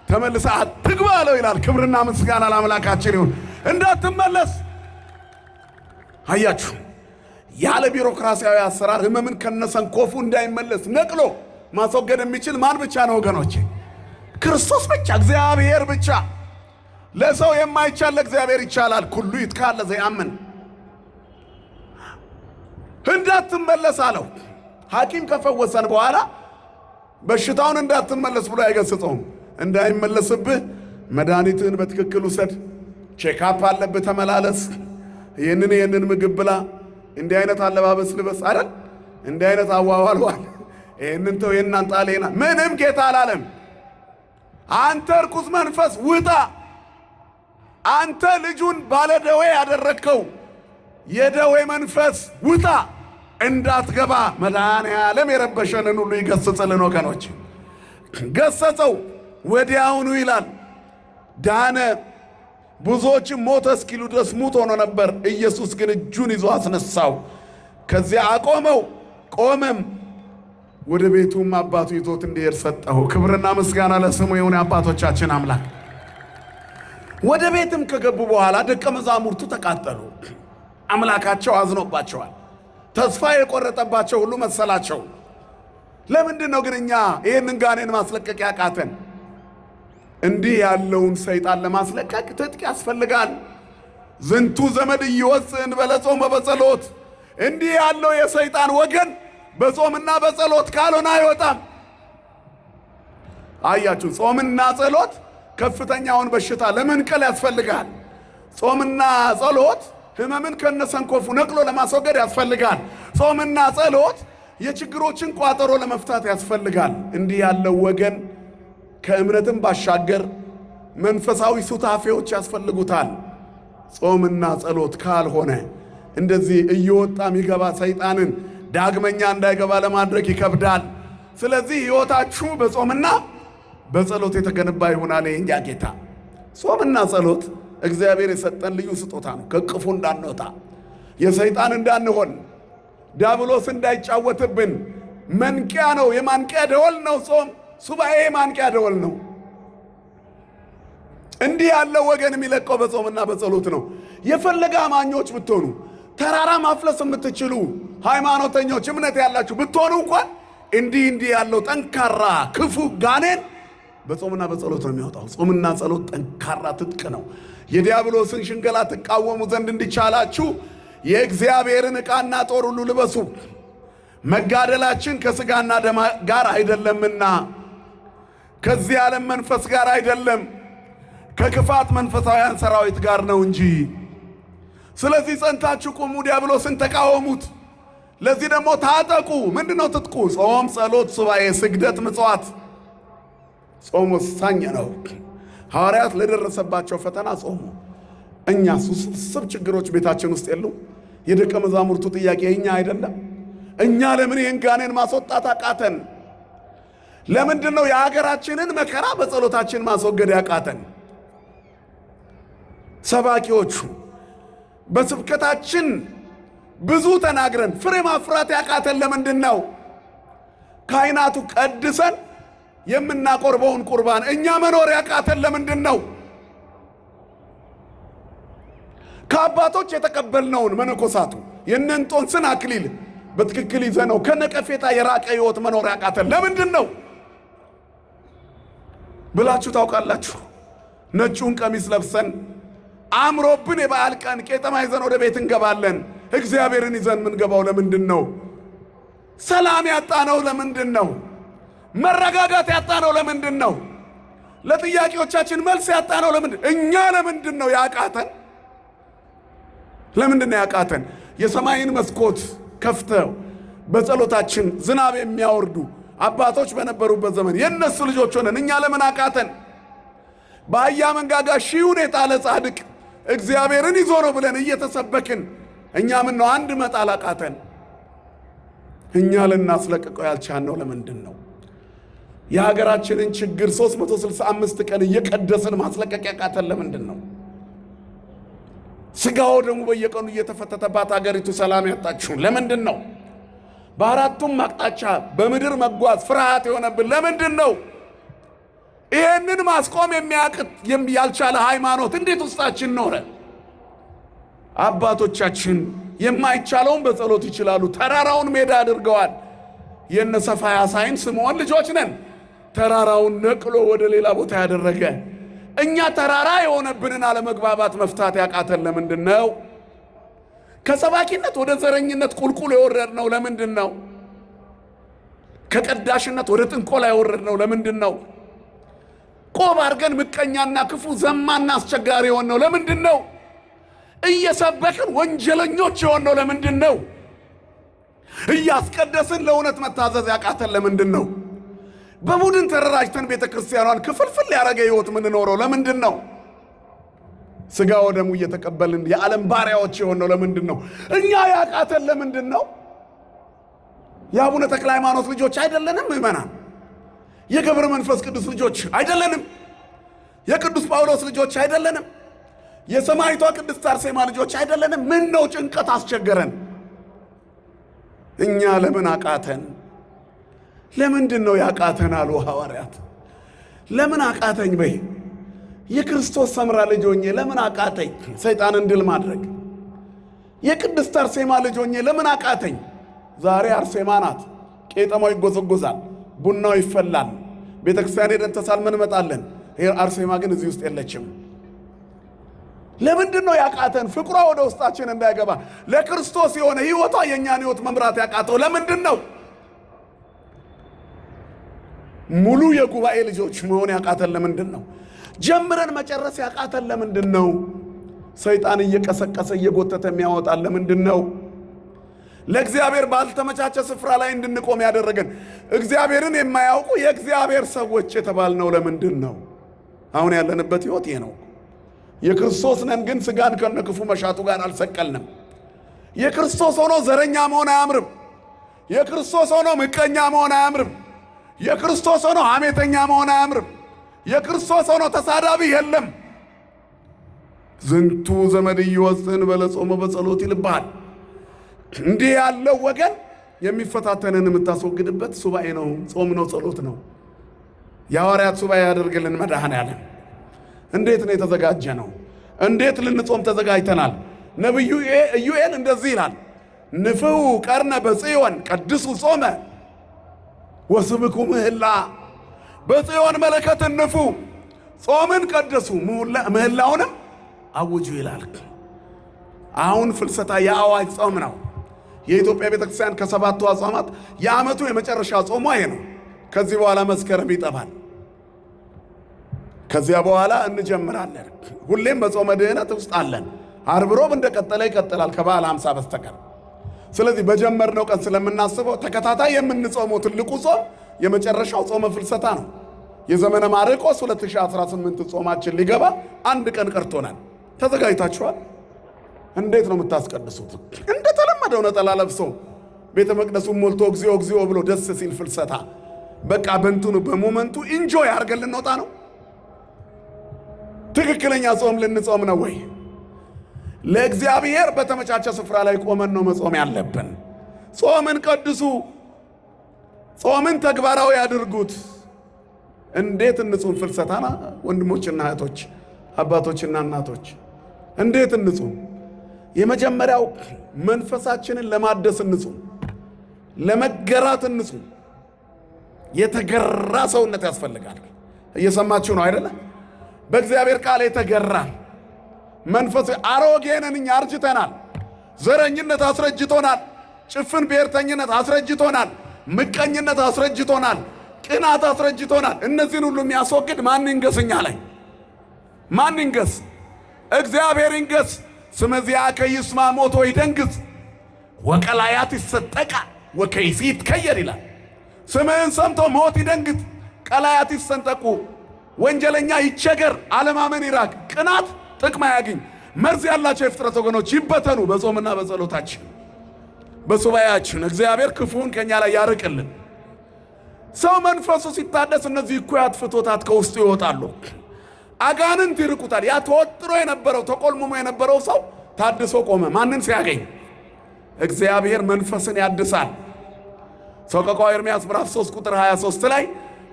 ተመልሰህ አትግባ አለው ይላል። ክብርና ምስጋና ለአምላካችን ይሁን። እንዳትመለስ አያችሁ፣ ያለ ቢሮክራሲያዊ አሰራር ሕመምን ከነሰንኮፉ እንዳይመለስ ነቅሎ ማስወገድ የሚችል ማን ብቻ ነው ወገኖቼ? ክርስቶስ ብቻ፣ እግዚአብሔር ብቻ። ለሰው የማይቻል ለእግዚአብሔር ይቻላል። ኩሉ ይትካል ለዘየአምን። እንዳትመለስ አለው። ሐኪም ከፈወሰን በኋላ በሽታውን እንዳትመለስ ብሎ አይገስጸውም። እንዳይመለስብህ መድኃኒትህን በትክክል ውሰድ፣ ቼካፕ አለብህ፣ ተመላለስ፣ ይህንን ምግብ ብላ፣ እንዲህ አይነት አለባበስ ልበስ አይደል፣ እንዲህ አይነት አዋዋልዋል፣ ይህንን ተው፣ ይህን አንጣሌና ምንም ጌታ አላለም። አንተ ርኩስ መንፈስ ውጣ፣ አንተ ልጁን ባለደዌ ያደረግከው የደዌ መንፈስ ውጣ፣ እንዳትገባ መድኃኔዓለም የረበሸንን ሁሉ ይገስጽልን ወገኖች። ገሰጸው፣ ወዲያውኑ ይላል ዳነ። ብዙዎችም ሞተ እስኪሉ ድረስ ሙት ሆኖ ነበር። ኢየሱስ ግን እጁን ይዞ አስነሳው፣ ከዚያ አቆመው። ቆመም፣ ወደ ቤቱም አባቱ ይዞት እንዲሄድ ሰጠው። ክብርና ምስጋና ለስሙ ይሁን የአባቶቻችን አምላክ። ወደ ቤትም ከገቡ በኋላ ደቀ መዛሙርቱ ተቃጠሉ። አምላካቸው አዝኖባቸዋል። ተስፋ የቆረጠባቸው ሁሉ መሰላቸው። ለምንድን ነው ግን እኛ ይህንን ጋኔን ማስለቀቅ ያቃተን? እንዲህ ያለውን ሰይጣን ለማስለቀቅ ትጥቅ ያስፈልጋል። ዝንቱ ዘመድ እየወፅን በለጾም በጸሎት። እንዲህ ያለው የሰይጣን ወገን በጾምና በጸሎት ካልሆነ አይወጣም። አያችሁ፣ ጾምና ጸሎት ከፍተኛውን በሽታ ለመንቀል ያስፈልጋል። ጾምና ጸሎት ሕመምን ከነሰንኮፉ ነቅሎ ለማስወገድ ያስፈልጋል። ጾምና ጸሎት የችግሮችን ቋጠሮ ለመፍታት ያስፈልጋል። እንዲህ ያለው ወገን ከእምነትም ባሻገር መንፈሳዊ ሱታፌዎች ያስፈልጉታል። ጾምና ጸሎት ካልሆነ እንደዚህ እየወጣ የሚገባ ሰይጣንን ዳግመኛ እንዳይገባ ለማድረግ ይከብዳል። ስለዚህ ሕይወታችሁ በጾምና በጸሎት የተገነባ ይሆናል። የእኛ ጌታ ጾምና ጸሎት እግዚአብሔር የሰጠን ልዩ ስጦታ ነው። ከቅፉ እንዳንወጣ፣ የሰይጣን እንዳንሆን፣ ዲያብሎስ እንዳይጫወትብን መንቂያ ነው። የማንቂያ ደወል ነው ጾም። ሱባኤ የማንቂያ ደወል ነው። እንዲህ ያለው ወገን የሚለቀው በጾምና በጸሎት ነው። የፈለገ አማኞች ብትሆኑ፣ ተራራ ማፍለስ የምትችሉ ሃይማኖተኞች፣ እምነት ያላችሁ ብትሆኑ እንኳን እንዲህ ያለው ጠንካራ ክፉ ጋኔን በጾምና በጸሎት ነው የሚወጣው። ጾምና ጸሎት ጠንካራ ትጥቅ ነው። የዲያብሎስን ሽንገላ ትቃወሙ ዘንድ እንዲቻላችሁ የእግዚአብሔርን ዕቃና ጦር ሁሉ ልበሱ፣ መጋደላችን ከሥጋና ደም ጋር አይደለምና ከዚህ ዓለም መንፈስ ጋር አይደለም፣ ከክፋት መንፈሳውያን ሰራዊት ጋር ነው እንጂ። ስለዚህ ጸንታችሁ ቁሙ፣ ዲያብሎስን ተቃወሙት። ለዚህ ደግሞ ታጠቁ። ምንድነው ትጥቁ? ጾም፣ ጸሎት፣ ሱባኤ፣ ስግደት፣ ምጽዋት። ጾም ወሳኝ ነው። ሐዋርያት ለደረሰባቸው ፈተና ጾሙ። እኛስ ውስብስብ ችግሮች ቤታችን ውስጥ የሉ? የደቀ መዛሙርቱ ጥያቄ እኛ አይደለም? እኛ ለምን ይህን ጋኔን ማስወጣት አቃተን? ለምንድን ነው የሀገራችንን መከራ በጸሎታችን ማስወገድ ያቃተን? ሰባኪዎቹ በስብከታችን ብዙ ተናግረን ፍሬ ማፍራት ያቃተን ለምንድን ነው? ካህናቱ ቀድሰን የምናቆርበውን ቁርባን እኛ መኖር ያቃተን ለምንድን ነው? ከአባቶች የተቀበልነውን መነኮሳቱ የእነንጦንስን አክሊል በትክክል ይዘነው ከነቀፌታ የራቀ ሕይወት መኖር ያቃተን ለምንድን ነው ብላችሁ ታውቃላችሁ? ነጩን ቀሚስ ለብሰን አምሮብን የበዓል ቀን ቄጠማ ይዘን ወደ ቤት እንገባለን። እግዚአብሔርን ይዘን ምንገባው ለምንድን ነው? ሰላም ያጣነው ለምንድን ነው? መረጋጋት ያጣነው ለምንድን ነው? ለጥያቄዎቻችን መልስ ያጣነው ለምንድን? እኛ ለምንድን ነው ያቃተን? ለምንድን ነው ያቃተን? የሰማይን መስኮት ከፍተው በጸሎታችን ዝናብ የሚያወርዱ አባቶች በነበሩበት ዘመን የነሱ ልጆች ሆነን እኛ ለምን አቃተን? በአህያ መንጋጋ ሺውን የጣለ ጻድቅ እግዚአብሔርን ይዞ ነው ብለን እየተሰበክን እኛ ምን ነው አንድ መጣል አቃተን? እኛ ልናስለቅቀው ያልቻልነው ለምንድን ነው? የሀገራችንን ችግር 365 ቀን እየቀደስን ማስለቀቅ ያቃተን ለምንድን ነው? ስጋው ደግሞ በየቀኑ እየተፈተተባት ሀገሪቱ ሰላም ያጣችሁ ለምንድን ነው? በአራቱም አቅጣጫ በምድር መጓዝ ፍርሃት የሆነብን ለምንድን ነው? ይሄንን ማስቆም የሚያቅት ያልቻለ ሃይማኖት እንዴት ውስጣችን ኖረ? አባቶቻችን የማይቻለውን በጸሎት ይችላሉ። ተራራውን ሜዳ አድርገዋል። የነ ሰፋያ ሳይን ስምዖን ልጆች ነን። ተራራውን ነቅሎ ወደ ሌላ ቦታ ያደረገ እኛ ተራራ የሆነብንን አለመግባባት መፍታት ያቃተን ለምንድን ነው? ከሰባኪነት ወደ ዘረኝነት ቁልቁል የወረድነው ለምንድን ነው? ከቀዳሽነት ወደ ጥንቆላ የወረድነው ለምንድን ነው? ቆብ አድርገን ምቀኛና ክፉ ዘማና አስቸጋሪ የሆነው ለምንድን ነው? እየሰበክን ወንጀለኞች የሆነው ለምንድን ነው? እያስቀደስን ለእውነት መታዘዝ ያቃተን ለምንድን ነው? በቡድን ተደራጅተን ቤተ ክርስቲያኗን ክፍልፍል ያደረገ ሕይወት ምንኖረው ለምንድን ነው? ሥጋ ወደሙ እየተቀበልን የዓለም ባሪያዎች የሆነው ለምንድን ነው? እኛ ያቃተን ለምንድን ነው? የአቡነ ተክለ ሃይማኖት ልጆች አይደለንም? ምእመናን የገብረ መንፈስ ቅዱስ ልጆች አይደለንም? የቅዱስ ጳውሎስ ልጆች አይደለንም? የሰማይቷ ቅድስት አርሴማ ልጆች አይደለንም? ምን ነው ጭንቀት አስቸገረን? እኛ ለምን አቃተን? ለምንድን ነው ያቃተን አሉ ሐዋርያት። ለምን አቃተኝ በይ። የክርስቶስ ሰምራ ልጅ ሆኜ ለምን አቃተኝ ሰይጣንን ድል ማድረግ? የቅድስት አርሴማ ልጅ ሆኜ ለምን አቃተኝ? ዛሬ አርሴማ ናት። ቄጠማው ይጎዘጎዛል፣ ቡናው ይፈላል፣ ቤተክርስቲያን ሄደን ተሳልመን እንመጣለን። አርሴማ ግን እዚህ ውስጥ የለችም። ለምንድን ነው ያቃተን? ፍቅሯ ወደ ውስጣችን እንዳይገባ ለክርስቶስ የሆነ ሕይወቷ የእኛን ሕይወት መምራት ያቃተው ለምንድን ነው? ሙሉ የጉባኤ ልጆች መሆን ያቃተን ለምንድን ነው? ጀምረን መጨረስ ያቃተን ለምንድን ነው? ሰይጣን እየቀሰቀሰ እየጎተተ የሚያወጣን ለምንድን ነው? ለእግዚአብሔር ባልተመቻቸ ስፍራ ላይ እንድንቆም ያደረገን እግዚአብሔርን የማያውቁ የእግዚአብሔር ሰዎች የተባልነው ለምንድን ነው? አሁን ያለንበት ሕይወት ይሄ ነው። የክርስቶስ ነን፣ ግን ሥጋን ከነክፉ መሻቱ ጋር አልሰቀልንም። የክርስቶስ ሆኖ ዘረኛ መሆን አያምርም። የክርስቶስ ሆኖ ምቀኛ መሆን አያምርም። የክርስቶስ ሆኖ ሐሜተኛ መሆን አያምርም። የክርስቶስ ሆኖ ተሳዳቢ የለም። ዝንቱ ዘመድ ይወስን በለጾመ በጸሎት ይልብሃል። እንዲህ ያለው ወገን የሚፈታተንን የምታስወግድበት ሱባኤ ነው፣ ጾም ነው፣ ጸሎት ነው። የሐዋርያት ሱባኤ ያደርግልን መድኃኔዓለም። እንዴት ነው የተዘጋጀ ነው? እንዴት ልንጾም ተዘጋጅተናል? ነቢዩ ኢዩኤል እንደዚህ ይላል፣ ንፍው ቀርነ በጽዮን ቀድሱ ጾመ ወስብኩ ምህላ። በጽዮን መለከትን ንፉ፣ ጾምን ቀደሱ፣ ምህላውንም አውጁ ይላል። አሁን ፍልሰታ የአዋጅ ጾም ነው። የኢትዮጵያ ቤተክርስቲያን ከሰባቱ አጽዋማት የዓመቱ የመጨረሻ ጾሟ ይሄ ነው። ከዚህ በኋላ መስከረም ይጠባል። ከዚያ በኋላ እንጀምራለን። ሁሌም በጾመ ድህነት ውስጥ አለን። ዓርብ ሮብ እንደቀጠለ ይቀጥላል ከበዓለ ሃምሳ በስተቀር። ስለዚህ በጀመርነው ቀን ስለምናስበው ተከታታይ የምንጾመው ትልቁ ጾም የመጨረሻው ጾመ ፍልሰታ ነው። የዘመነ ማርቆስ 2018 ጾማችን ሊገባ አንድ ቀን ቀርቶናል። ተዘጋጅታችኋል? እንዴት ነው የምታስቀድሱት? እንደተለመደው ነጠላ ለብሶ ቤተ መቅደሱን ሞልቶ እግዚኦ እግዚኦ ብሎ ደስ ሲል ፍልሰታ በቃ በእንትኑ በሞመንቱ ኢንጆይ አድርገን ልንወጣ ነው? ትክክለኛ ጾም ልንጾም ነው ወይ? ለእግዚአብሔር በተመቻቸ ስፍራ ላይ ቆመን ነው መጾም ያለብን። ጾምን ቀድሱ፣ ጾምን ተግባራዊ ያድርጉት። እንዴት እንጹም? ፍልሰታና ወንድሞችና እህቶች፣ አባቶችና እናቶች እንዴት እንጹም? የመጀመሪያው መንፈሳችንን ለማደስ እንጹም፣ ለመገራት እንጹም። የተገራ ሰውነት ያስፈልጋል። እየሰማችሁ ነው አይደለ? በእግዚአብሔር ቃል የተገራ መንፈስ። አሮጌ ነን እኛ፣ አርጅተናል። ዘረኝነት አስረጅቶናል። ጭፍን ብሔርተኝነት አስረጅቶናል። ምቀኝነት አስረጅቶናል። ቅናት አስረጅቶናል። እነዚህን ሁሉ የሚያስወግድ ማን ይንገስ? እኛ ላይ ማን ይንገስ? እግዚአብሔር ይንገስ። ስመዚአከ ይስማ ሞቶ ይደንግጽ ወቀላያት ይሰጠቃ ወከይሲ ይትከየር ይላል። ስምህን ሰምቶ ሞት ይደንግጥ፣ ቀላያት ይሰንጠቁ፣ ወንጀለኛ ይቸገር፣ አለማመን ይራቅ፣ ቅናት ጥቅም አያግኝ። መርዝ ያላቸው የፍጥረት ወገኖች ይበተኑ። በጾምና በጸሎታችን በሱባኤያችን እግዚአብሔር ክፉን ከኛ ላይ ያርቅልን። ሰው መንፈሱ ሲታደስ እነዚህ እኩያት ፍቶታት ከውስጡ ይወጣሉ። አጋንንት ይርቁታል። ያ ተወጥሮ የነበረው ተቆልሙሞ የነበረው ሰው ታድሶ ቆመ። ማንን ሲያገኝ? እግዚአብሔር መንፈስን ያድሳል። ሰቆቃወ ኤርምያስ ምዕራፍ 3 ቁጥር 23 ላይ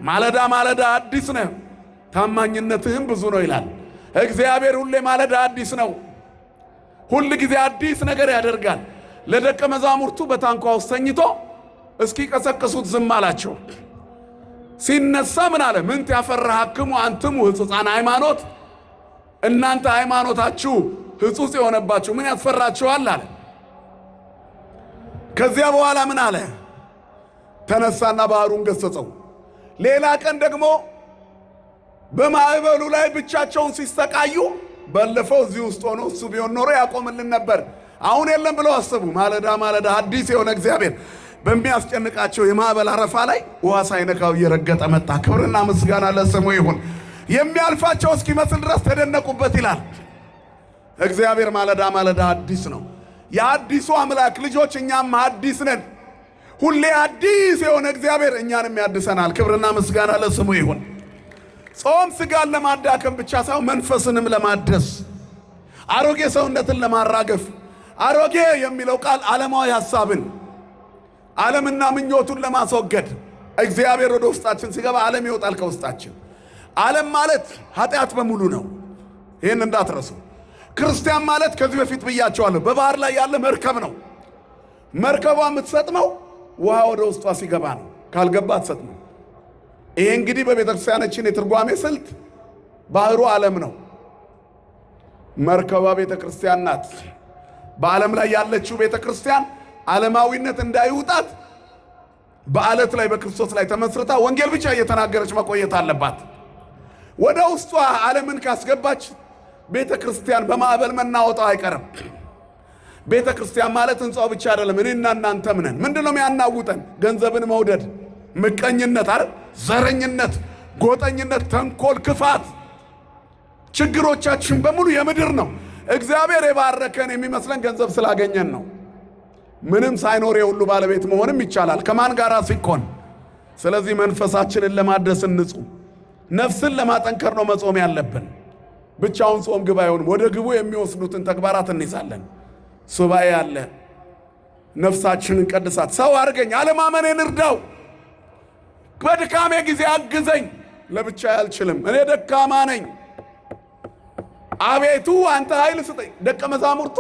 ማለዳ ማለዳ አዲስ ነህ ታማኝነትህም ብዙ ነው ይላል። እግዚአብሔር ሁሌ ማለዳ አዲስ ነው። ሁል ጊዜ አዲስ ነገር ያደርጋል። ለደቀ መዛሙርቱ በታንኳ ውስጥ ተኝቶ እስኪ ቀሰቀሱት ዝም አላቸው። ሲነሳ ምን አለ? ምንት ያፈራሃክሙ አንትሙ ሕጹፃነ ሃይማኖት፣ እናንተ ሃይማኖታችሁ ሕጹፅ የሆነባችሁ ምን ያስፈራችኋል አለ። ከዚያ በኋላ ምን አለ? ተነሳና ባህሩን ገሰጸው። ሌላ ቀን ደግሞ በማዕበሉ ላይ ብቻቸውን ሲሰቃዩ፣ ባለፈው እዚህ ውስጥ ሆኖ እሱ ቢሆን ኖሮ ያቆምልን ነበር። አሁን የለም ብለው አሰቡ። ማለዳ ማለዳ አዲስ የሆነ እግዚአብሔር በሚያስጨንቃቸው የማዕበል አረፋ ላይ ውሃ ሳይነካው እየረገጠ መጣ። ክብርና ምስጋና ለስሙ ይሁን። የሚያልፋቸው እስኪመስል ድረስ ተደነቁበት ይላል። እግዚአብሔር ማለዳ ማለዳ አዲስ ነው። የአዲሱ አምላክ ልጆች እኛም አዲስ ነን። ሁሌ አዲስ የሆነ እግዚአብሔር እኛንም ያድሰናል። ክብርና ምስጋና ለስሙ ይሁን። ጾም ስጋን ለማዳከም ብቻ ሳይሆን መንፈስንም ለማደስ፣ አሮጌ ሰውነትን ለማራገፍ። አሮጌ የሚለው ቃል ዓለማዊ ሐሳብን ዓለምና ምኞቱን ለማስወገድ እግዚአብሔር ወደ ውስጣችን ሲገባ ዓለም ይወጣል ከውስጣችን። ዓለም ማለት ኃጢአት በሙሉ ነው። ይህን እንዳትረሱ። ክርስቲያን ማለት ከዚህ በፊት ብያቸዋለሁ፣ በባህር ላይ ያለ መርከብ ነው። መርከቧ የምትሰጥመው ውሃ ወደ ውስጧ ሲገባ ነው። ካልገባ አትሰጥመው። ይሄ እንግዲህ በቤተ ክርስቲያናችን የትርጓሜ ስልት ባህሩ ዓለም ነው፣ መርከቧ ቤተ ክርስቲያን ናት። በዓለም ላይ ያለችው ቤተ ክርስቲያን ዓለማዊነት እንዳይውጣት በዓለት ላይ በክርስቶስ ላይ ተመስርታ ወንጌል ብቻ እየተናገረች መቆየት አለባት። ወደ ውስጧ ዓለምን ካስገባች ቤተ ክርስቲያን በማዕበል መናወጣው አይቀርም። ቤተ ክርስቲያን ማለት ሕንጻው ብቻ አይደለም፣ እኔና እናንተም ነን። ምንድነው የሚያናውጠን? ገንዘብን መውደድ፣ ምቀኝነት፣ ዘረኝነት፣ ጎጠኝነት፣ ተንኮል፣ ክፋት። ችግሮቻችን በሙሉ የምድር ነው። እግዚአብሔር የባረከን የሚመስለን ገንዘብ ስላገኘን ነው። ምንም ሳይኖር የሁሉ ባለቤት መሆንም ይቻላል ከማን ጋር ሲኮን። ስለዚህ መንፈሳችንን ለማድረስ እንጹም። ነፍስን ለማጠንከር ነው መጾም ያለብን። ብቻውን ጾም ግብ አይሆንም። ወደ ግቡ የሚወስዱትን ተግባራት እንይዛለን። ሱባኤ አለ። ነፍሳችንን ቀድሳት። ሰው አድርገኝ፣ አለማመኔን እርዳው፣ በድካሜ ጊዜ አግዘኝ። ለብቻ አልችልም፣ እኔ ደካማ ነኝ። አቤቱ አንተ ኃይል ስጠኝ። ደቀ መዛሙርቱ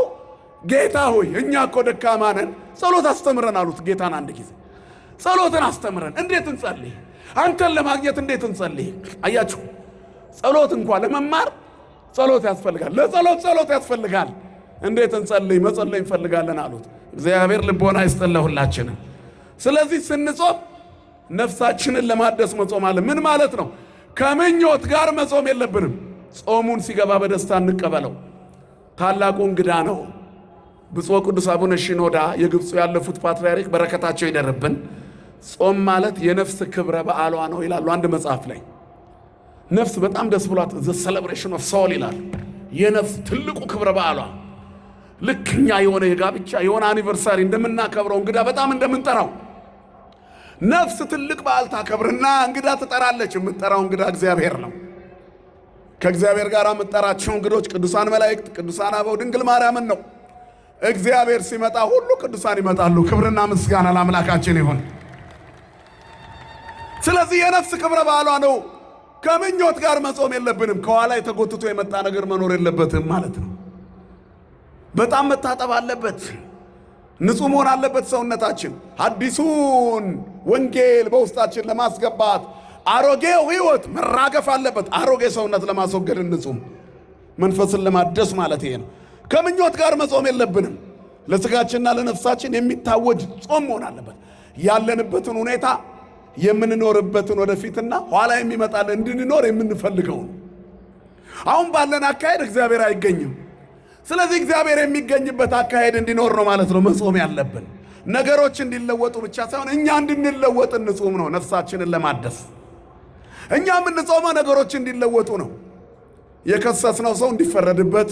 ጌታ ሆይ እኛ እኮ ደካማ ነን፣ ጸሎት አስተምረን አሉት ጌታን። አንድ ጊዜ ጸሎትን አስተምረን፣ እንዴት እንጸልይ? አንተን ለማግኘት እንዴት እንጸልይ? አያችሁ፣ ጸሎት እንኳን ለመማር ጸሎት ያስፈልጋል። ለጸሎት ጸሎት ያስፈልጋል። እንዴት እንጸልይ? መጸለይ እንፈልጋለን አሉት። እግዚአብሔር ልቦና ይስጠን ለሁላችንም። ስለዚህ ስንጾም ነፍሳችንን ለማደስ መጾም አለ። ምን ማለት ነው? ከምኞት ጋር መጾም የለብንም። ጾሙን ሲገባ በደስታ እንቀበለው። ታላቁ እንግዳ ነው። ብፁዕ ቅዱስ አቡነ ሽኖዳ የግብፁ ያለፉት ፓትርያርክ በረከታቸው ይደርብን። ጾም ማለት የነፍስ ክብረ በዓሏ ነው ይላሉ አንድ መጽሐፍ ላይ። ነፍስ በጣም ደስ ብሏት ዘ ሴሌብሬሽን ኦፍ ሶል ይላል። የነፍስ ትልቁ ክብረ በዓሏ ልክኛ የሆነ የጋብቻ የሆነ አኒቨርሳሪ እንደምናከብረው እንግዳ በጣም እንደምንጠራው ነፍስ ትልቅ በዓል ታከብርና እንግዳ ትጠራለች። የምትጠራው እንግዳ እግዚአብሔር ነው። ከእግዚአብሔር ጋር የምትጠራቸው እንግዶች ቅዱሳን መላእክት፣ ቅዱሳን አበው፣ ድንግል ማርያምን ነው። እግዚአብሔር ሲመጣ ሁሉ ቅዱሳን ይመጣሉ። ክብርና ምስጋና ለአምላካችን ይሁን። ስለዚህ የነፍስ ክብረ በዓሏ ነው። ከምኞት ጋር መጾም የለብንም። ከኋላ የተጎትቶ የመጣ ነገር መኖር የለበትም ማለት ነው። በጣም መታጠብ አለበት። ንጹህ መሆን አለበት ሰውነታችን። አዲሱን ወንጌል በውስጣችን ለማስገባት አሮጌው ሕይወት መራገፍ አለበት። አሮጌ ሰውነት ለማስወገድ ንጹህ መንፈስን ለማደስ ማለት ይሄ ነው። ከምኞት ጋር መጾም የለብንም። ለስጋችንና ለነፍሳችን የሚታወጅ ጾም መሆን አለበት። ያለንበትን ሁኔታ የምንኖርበትን ወደፊትና ኋላ የሚመጣል እንድንኖር የምንፈልገው ነው። አሁን ባለን አካሄድ እግዚአብሔር አይገኝም። ስለዚህ እግዚአብሔር የሚገኝበት አካሄድ እንዲኖር ነው ማለት ነው መጾም ያለብን። ነገሮች እንዲለወጡ ብቻ ሳይሆን እኛ እንድንለወጥ እንጾም ነው። ነፍሳችንን ለማደስ እኛ የምንጾመው ነገሮች እንዲለወጡ ነው። የከሰስነው ሰው እንዲፈረድበት፣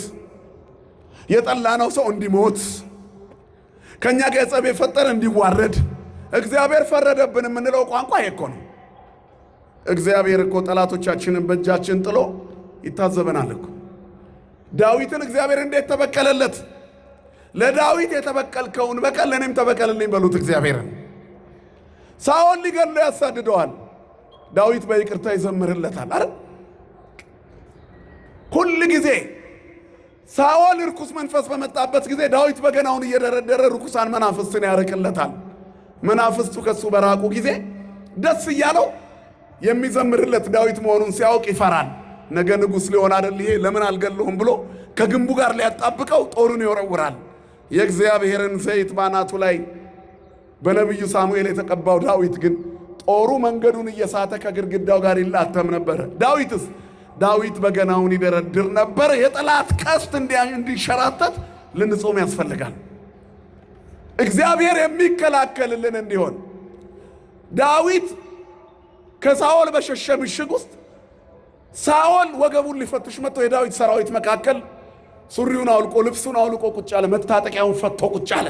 የጠላነው ሰው እንዲሞት፣ ከኛ ጋር ጸብ የፈጠረ እንዲዋረድ፣ እግዚአብሔር ፈረደብን የምንለው ቋንቋ እኮ ነው። እግዚአብሔር እኮ ጠላቶቻችንን በእጃችን ጥሎ ይታዘበናል እኮ። ዳዊትን እግዚአብሔር እንዴት ተበቀለለት? ለዳዊት የተበቀልከውን በቀል ለእኔም ተበቀልልኝ በሉት እግዚአብሔርን። ሳኦል ሊገድለው ያሳድደዋል። ዳዊት በይቅርታ ይዘምርለታል አይደል? ሁል ጊዜ ሳኦል ርኩስ መንፈስ በመጣበት ጊዜ ዳዊት በገናውን እየደረደረ ርኩሳን መናፍስትን ያርቅለታል። መናፍስቱ ከሱ በራቁ ጊዜ ደስ እያለው የሚዘምርለት ዳዊት መሆኑን ሲያውቅ ይፈራል። ነገ ንጉሥ ሊሆን አይደል ይሄ ለምን አልገለሁም ብሎ ከግንቡ ጋር ሊያጣብቀው ጦሩን ይወረውራል። የእግዚአብሔርን ዘይት ባናቱ ላይ በነቢዩ ሳሙኤል የተቀባው ዳዊት ግን ጦሩ መንገዱን እየሳተ ከግድግዳው ጋር ይላተም ነበር። ዳዊት በገናውን ይደረድር ነበር። የጠላት ቀስት እንዲሸራተት ልንጾም ያስፈልጋል። እግዚአብሔር የሚከላከልልን እንዲሆን ዳዊት ከሳኦል በሸሸ ምሽግ ውስጥ ሳኦል ወገቡን ሊፈትሽ መጥቶ የዳዊት ሰራዊት መካከል ሱሪውን አውልቆ ልብሱን አውልቆ ቁጭ አለ። መታጠቂያውን ፈቶ ቁጭ አለ።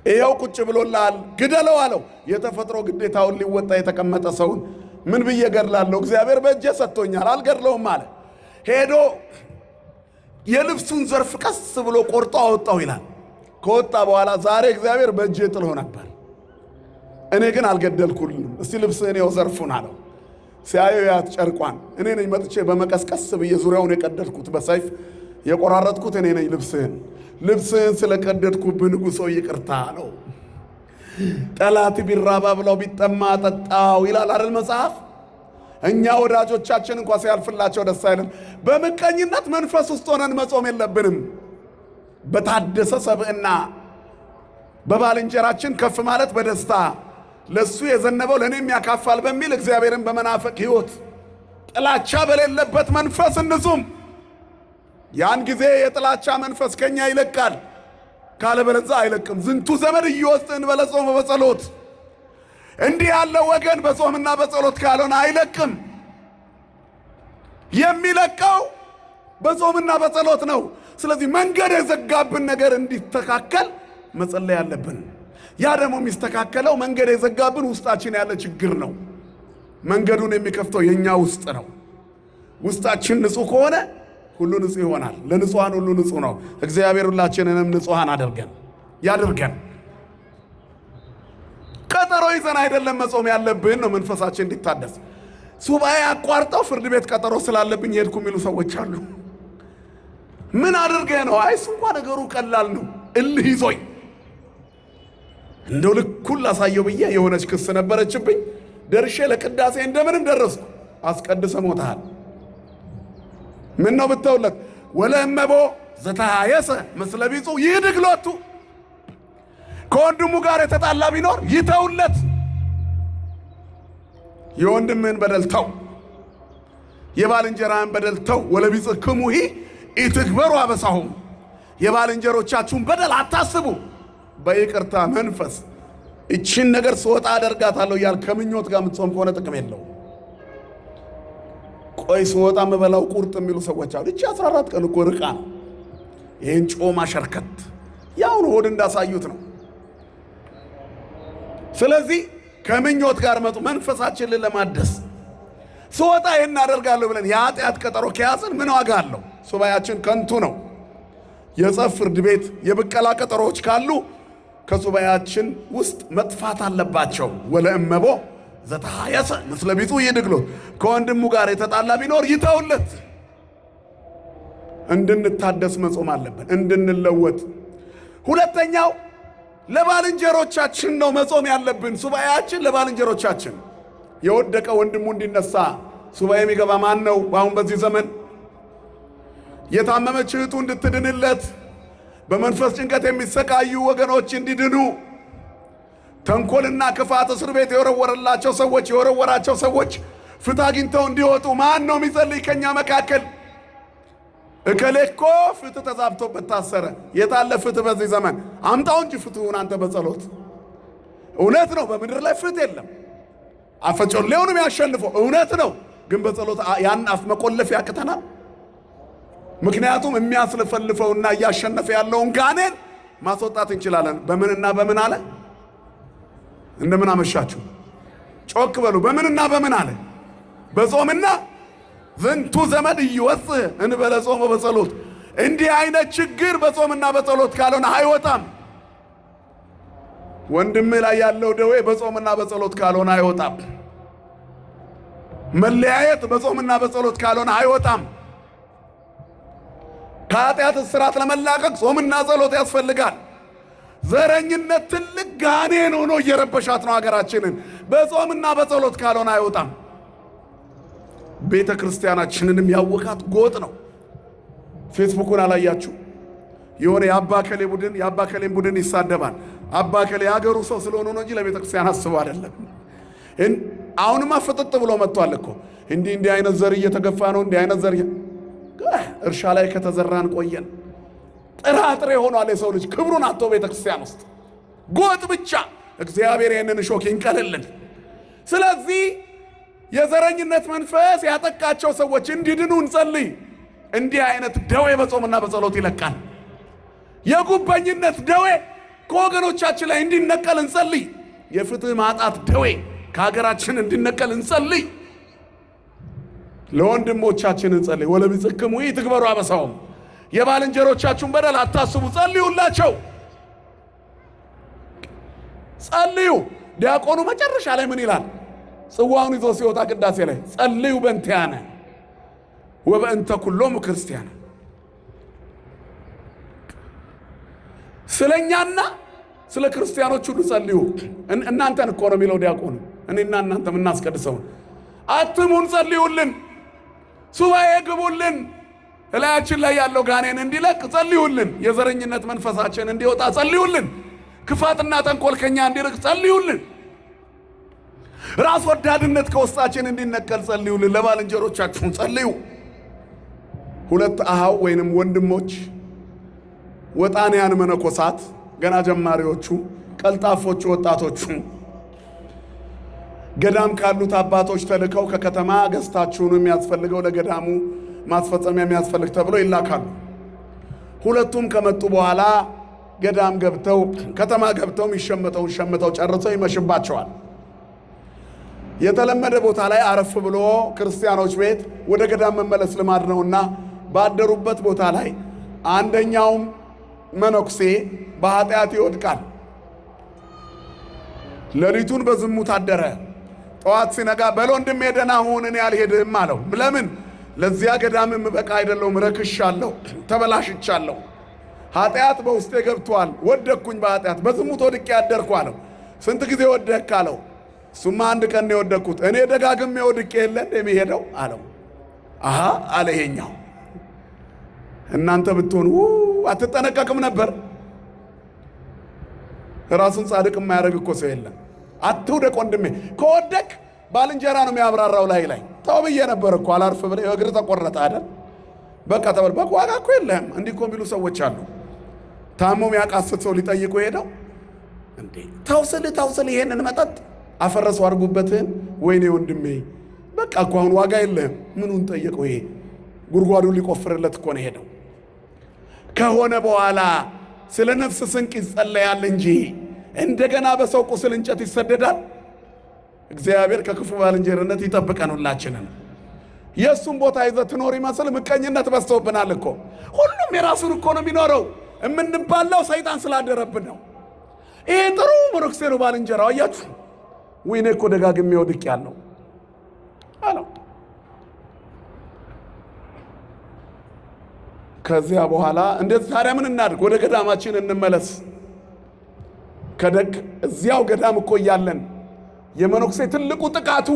ይኸው ቁጭ ብሎላል፣ ግደለው አለው። የተፈጥሮ ግዴታውን ሊወጣ የተቀመጠ ሰውን ምን ብዬ ገድላለሁ? እግዚአብሔር በእጄ ሰጥቶኛል፣ አልገድለውም አለ። ሄዶ የልብሱን ዘርፍ ቀስ ብሎ ቆርጦ አወጣው ይላል። ከወጣ በኋላ ዛሬ እግዚአብሔር በእጄ ጥሎ ነበር፣ እኔ ግን አልገደልኩልንም። እስቲ ልብስህን ይኸው ዘርፉን አለው። ሲያየው ያት ጨርቋን እኔ ነኝ መጥቼ በመቀስቀስ ብዬ ዙሪያውን የቀደድኩት በሰይፍ የቆራረጥኩት እኔ ነኝ። ልብስህን ስለቀደድኩብህ ንጉሶ ይቅርታ አለው። ጠላት ቢራባ ብለው ቢጠማ ጠጣው ይላል አይደል መጽሐፍ። እኛ ወዳጆቻችን እንኳን ሲያልፍላቸው ደስ አይልም። በምቀኝነት መንፈስ ውስጥ ሆነን መጾም የለብንም። በታደሰ ሰብዕና በባልንጀራችን ከፍ ማለት በደስታ ለሱ የዘነበው ለኔም ያካፋል በሚል እግዚአብሔርን በመናፈቅ ሕይወት ጥላቻ በሌለበት መንፈስ እንጹም። ያን ጊዜ የጥላቻ መንፈስ ከኛ ይለቃል፣ ካለበለዛ አይለቅም። ዝንቱ ዘመን እየወስጥን በለጾም በጸሎት እንዲህ ያለው ወገን በጾምና በጸሎት ካልሆነ አይለቅም። የሚለቀው በጾምና በጸሎት ነው። ስለዚህ መንገድ የዘጋብን ነገር እንዲስተካከል መጸለይ አለብን። ያ ደግሞ የሚስተካከለው መንገድ የዘጋብን ውስጣችን ያለ ችግር ነው። መንገዱን የሚከፍተው የኛ ውስጥ ነው። ውስጣችን ንጹህ ከሆነ ሁሉ ንጹህ ይሆናል። ለንጹሃን ሁሉ ንጹህ ነው። እግዚአብሔር ሁላችንንም ንጹሃን ያድርገን። ቀጠሮ ይዘን አይደለም መጾም ያለብን ነው መንፈሳችን እንዲታደስ። ሱባኤ አቋርጠው ፍርድ ቤት ቀጠሮ ስላለብኝ ሄድኩ የሚሉ ሰዎች አሉ። ምን አድርገህ ነው? አይስ እንኳን ነገሩ ቀላል ነው፣ እልህ ይዞኝ እንደው ልኩን ላሳየው ብዬ የሆነች ክስ ነበረችብኝ። ደርሼ ለቅዳሴ እንደምንም ደረስኩ። አስቀድሰ ሞተሃል። ምን ነው ብተውለት? ወለእመቦ ዘተሃየሰ ምስለ ቢጹ ይድግ ሎቱ። ከወንድሙ ጋር የተጣላ ቢኖር ይተውለት። የወንድምህን በደል ተው። የባልንጀራን በደል ተው። ወለቢጽክሙ ኢትግበሩ አበሳሁም። የባልንጀሮቻችሁን በደል አታስቡ በይቅርታ መንፈስ። እቺን ነገር ስወጣ አደርጋታለሁ እያል ከምኞት ጋር የምትጾም ከሆነ ጥቅም የለው። ቆይ ስወጣ መበላው ቁርጥ የሚሉ ሰዎች አሉ። እቺ 14 ቀን እኮ ርቃ ነው። ይህን ጮማ ሸርከት ያውን ሆድ እንዳሳዩት ነው። ስለዚህ ከምኞት ጋር መጡ መንፈሳችንን ለማደስ። ስወጣ ይህን አደርጋለሁ ብለን የኃጢአት ቀጠሮ ከያዝን ምን ዋጋ አለው? ሱባኤያችን ከንቱ ነው። የጸብ ፍርድ ቤት የብቀላ ቀጠሮዎች ካሉ ከሱባኤያችን ውስጥ መጥፋት አለባቸው። ወለእመቦ ዘተሐየሰ ምስለ ቢጹ ይድግሎት። ከወንድሙ ጋር የተጣላ ቢኖር ይተውለት። እንድንታደስ መጾም አለብን፣ እንድንለወጥ። ሁለተኛው ለባልንጀሮቻችን ነው መጾም ያለብን። ሱባኤያችን ለባልንጀሮቻችን። የወደቀ ወንድሙ እንዲነሳ ሱባኤ የሚገባ ማን ነው? በአሁን በዚህ ዘመን የታመመች እህቱ እንድትድንለት፣ በመንፈስ ጭንቀት የሚሰቃዩ ወገኖች እንዲድኑ፣ ተንኮልና ክፋት እስር ቤት የወረወራቸው ሰዎች ፍትህ አግኝተው እንዲወጡ ማን ነው የሚጸልይ ከኛ መካከል? እከሌ እኮ ፍትህ ተዛብቶበት ታሰረ። የታለ ፍትህ በዚህ ዘመን? አምጣው እንጂ ፍትሁን አንተ በጸሎት። እውነት ነው በምድር ላይ ፍትህ የለም። አፈጮሌውንም ያሸንፈው እውነት ነው። ግን በጸሎት ያን አፍ መቆለፍ ያቅተናል። ምክንያቱም የሚያስለፈልፈውና እያሸነፈ ያለውን ጋኔን ማስወጣት እንችላለን። በምንና በምን አለ? እንደምን አመሻችሁ? ጮክ በሉ። በምንና በምን አለ? በጾምና ዝንቱ ዘመድ ይወጽእ እንበለ ጾም በጸሎት። እንዲህ አይነት ችግር በጾምና በጸሎት ካልሆነ አይወጣም። ወንድም ላይ ያለው ደዌ በጾምና በጸሎት ካልሆነ አይወጣም። መለያየት በጾምና በጸሎት ካልሆነ አይወጣም። ከኃጢአት እስራት ለመላቀቅ ጾምና ጸሎት ያስፈልጋል። ዘረኝነት ትልቅ ጋኔን ሆኖ እየረበሻት ነው ሀገራችንን። በጾምና በጸሎት ካልሆነ አይወጣም። ቤተ ክርስቲያናችንንም ያወቃት ጎጥ ነው። ፌስቡኩን አላያችሁ? የሆነ የአባከሌን ቡድን ይሳደባል። አባከሌ የሀገሩ ሰው ስለሆኑ ነው እንጂ ለቤተ ክርስቲያን አስበው አይደለም። አሁንማ ፍጥጥ ብሎ መጥቷል እኮ። እንዲህ አይነት ዘር እየተገፋ ነው። እንዲህ አይነት ዘር እርሻ ላይ ከተዘራን ቆየን። ጥራጥሬ ሆኗል የሰው ልጅ። ክብሩን አጥቶ ቤተ ክርስቲያን ውስጥ ጎጥ ብቻ። እግዚአብሔር ይህንን እሾክ ይንቀልልን። ስለዚህ የዘረኝነት መንፈስ ያጠቃቸው ሰዎች እንዲድኑ እንጸልይ። እንዲህ አይነት ደዌ በጾምና በጸሎት ይለቃል። የጉበኝነት ደዌ ከወገኖቻችን ላይ እንዲነቀል እንጸልይ። የፍትህ ማጣት ደዌ ከሀገራችን እንዲነቀል እንጸልይ። ለወንድሞቻችን እንጸልይ። ወለቢጽክሙ ኢትግበሩ አበሳሁም። የባልንጀሮቻችሁን በደል አታስቡ፣ ጸልዩላቸው። ጸልዩ። ዲያቆኑ መጨረሻ ላይ ምን ይላል? ጽዋውን ይዞ ሲወጣ ቅዳሴ ላይ ጸልዩ በእንቲአነ ወበእንተ ኩሎሙ ክርስቲያን። ስለኛና ስለ ክርስቲያኖች ሁሉ ጸልዩ። እናንተን እኮ ነው የሚለው ዲያቆኑ። እኔና እናንተ የምናስቀድሰውን አትሙን፣ ጸልዩልን፣ ሱባኤ ግቡልን፣ እላያችን ላይ ያለው ጋኔን እንዲለቅ ጸልዩልን፣ የዘረኝነት መንፈሳችን እንዲወጣ ጸልዩልን፣ ክፋትና ተንኮል ከኛ እንዲርቅ ጸልዩልን፣ ራስ ወዳድነት ከውስጣችን እንዲነቀል ጸልዩልን፣ ለባልንጀሮቻችሁን ጸልዩ። ሁለት አሃው ወይንም ወንድሞች ወጣንያን መነኮሳት፣ ገና ጀማሪዎቹ፣ ቀልጣፎቹ ወጣቶቹ ገዳም ካሉት አባቶች ተልከው ከከተማ ገዝታችሁን የሚያስፈልገው ለገዳሙ ማስፈጸሚያ የሚያስፈልግ ተብሎ ይላካሉ። ሁለቱም ከመጡ በኋላ ገዳም ገብተው ከተማ ገብተው የሚሸመተውን ሸምተው ጨርሰው ይመሽባቸዋል። የተለመደ ቦታ ላይ አረፍ ብሎ ክርስቲያኖች ቤት ወደ ገዳም መመለስ ልማድ ነውና ባደሩበት ቦታ ላይ አንደኛውም መነኩሴ በኃጢአት ይወድቃል። ሌሊቱን በዝሙት አደረ። ጠዋት ሲነጋ በል ወንድሜ ደህና ሁን፣ እኔ አልሄድም አለው። ለምን? ለዚያ ገዳም በቃ አይደለሁም፣ ረክሻለሁ፣ ተበላሽቻለሁ፣ ኃጢአት በውስጤ ገብቷል፣ ወደቅኩኝ፣ በኃጢአት በዝሙት ወድቄ ያደርኩ አለው። ስንት ጊዜ ወደቅክ አለው። እሱማ አንድ ቀን ነው የወደቅኩት። እኔ ደጋግሜ ወድቄ የለ እንደሚሄደው አለው። አሃ አለ ይሄኛው። እናንተ ብትሆኑ አትጠነቀቅም ነበር? ራሱን ጻድቅ የማያደርግ እኮ ሰው የለም። አትውደቅ ወንድሜ። ከወደቅ ባልንጀራ ነው የሚያብራራው ላይ ተው ብዬ ነበር እኮ አላርፍ ብለህ እግር ተቆረጠ አይደል? በቃ ተበል በቃ ዋጋ እኮ የለህም። እንዲህ እኮ የሚሉ ሰዎች አሉ። ታሞ የሚያቃስት ሰው ሊጠይቁ ሄደው እንዴ ታውስል ይሄንን መጠጥ አፈረሰው አድርጉበትህን። ወይኔ ወንድሜ በቃ እኮ አሁን ዋጋ የለህም። ምኑን ጠየቀው? ይሄ ጉድጓዱን ሊቆፍርለት እኮ ነው ሄደው። ከሆነ በኋላ ስለ ነፍስ ስንቅ ይጸለያል እንጂ እንደገና በሰው ቁስል እንጨት ይሰደዳል። እግዚአብሔር ከክፉ ባልንጀርነት ይጠብቀን ሁላችንን። የእሱም ቦታ ይዘህ ትኖር ይመስል ምቀኝነት በዝቶብናል እኮ። ሁሉም የራሱን እኮ ነው የሚኖረው። የምንባላው ሰይጣን ስላደረብን ነው። ይሄ ጥሩ መነኩሴ ነው ባልንጀራው። አያችሁ ወይኔ እኮ ደጋግሜ ወድቅ ያለው አለው። ከዚያ በኋላ እንደዚህ ታዲያ ምን እናድርግ? ወደ ገዳማችን እንመለስ። ከደግ እዚያው ገዳም እኮ እያለን የመነኩሴ ትልቁ ጥቃቱ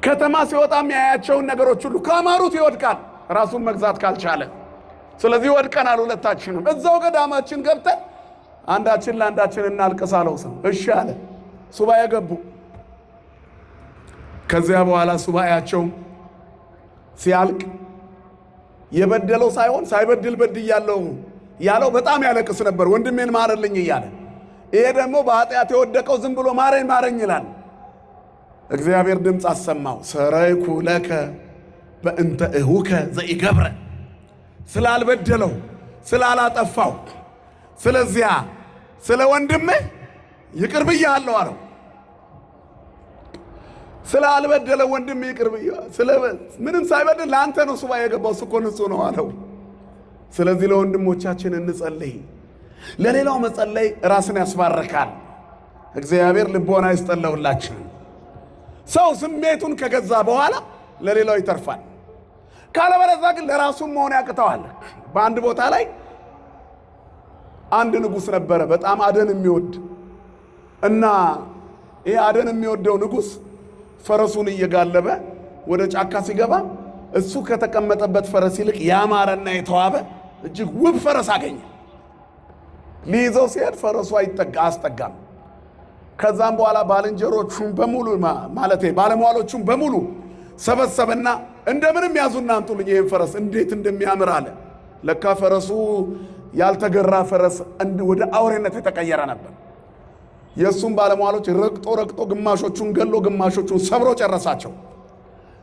ከተማ ሲወጣ የሚያያቸውን ነገሮች ሁሉ ከማሩት ይወድቃል፣ ራሱን መግዛት ካልቻለ። ስለዚህ ወድቀናል ሁለታችንም። እዛው ገዳማችን ገብተን አንዳችን ለአንዳችን እናልቅስ አለው ሰው። እሺ አለ። ሱባኤ ገቡ። ከዚያ በኋላ ሱባኤያቸው ሲያልቅ የበደለው ሳይሆን ሳይበድል በድያለሁ ያለው በጣም ያለቅስ ነበር፣ ወንድሜን ማረልኝ እያለ። ይሄ ደግሞ በኃጢአት የወደቀው ዝም ብሎ ማረኝ ማረኝ ይላል። እግዚአብሔር ድምፅ አሰማው። ሰረይኩ ለከ በእንተ እሁከ ዘኢገብረ፣ ስላልበደለው ስላላጠፋው ስለዚያ ስለ ወንድምህ ይቅር ብያለሁ አለው። ስላልበደለ ወንድም ይቅር ብያለሁ፣ ምንም ሳይበድል ለአንተ ነው ሱባኤ የገባው፣ እሱ እኮ ንጹሕ ነው አለው። ስለዚህ ለወንድሞቻችን እንጸልይ። ለሌላው መጸለይ ራስን ያስባርካል። እግዚአብሔር ልቦና ይስጠለውላችን። ሰው ስሜቱን ከገዛ በኋላ ለሌላው ይተርፋል። ካለበለዚያ ግን ለራሱም መሆን ያቅተዋል። በአንድ ቦታ ላይ አንድ ንጉሥ ነበረ በጣም አደን የሚወድ እና ይሄ አደን የሚወደው ንጉሥ ፈረሱን እየጋለበ ወደ ጫካ ሲገባ እሱ ከተቀመጠበት ፈረስ ይልቅ ያማረና የተዋበ እጅግ ውብ ፈረስ አገኘ። ሊይዘው ሲሄድ ፈረሱ አያስጠጋም። ከዛም በኋላ ባልንጀሮቹን በሙሉ ማለቴ ባለሟሎቹን በሙሉ ሰበሰበና እንደምንም ያዙና አምጡልኝ ይሄን ፈረስ እንዴት እንደሚያምር አለ። ለካ ፈረሱ ያልተገራ ፈረስ ወደ አውሬነት የተቀየረ ነበር። የእሱም ባለሟሎች ረግጦ ግማሾቹን ገሎ ግማሾቹን ሰብሮ ጨረሳቸው።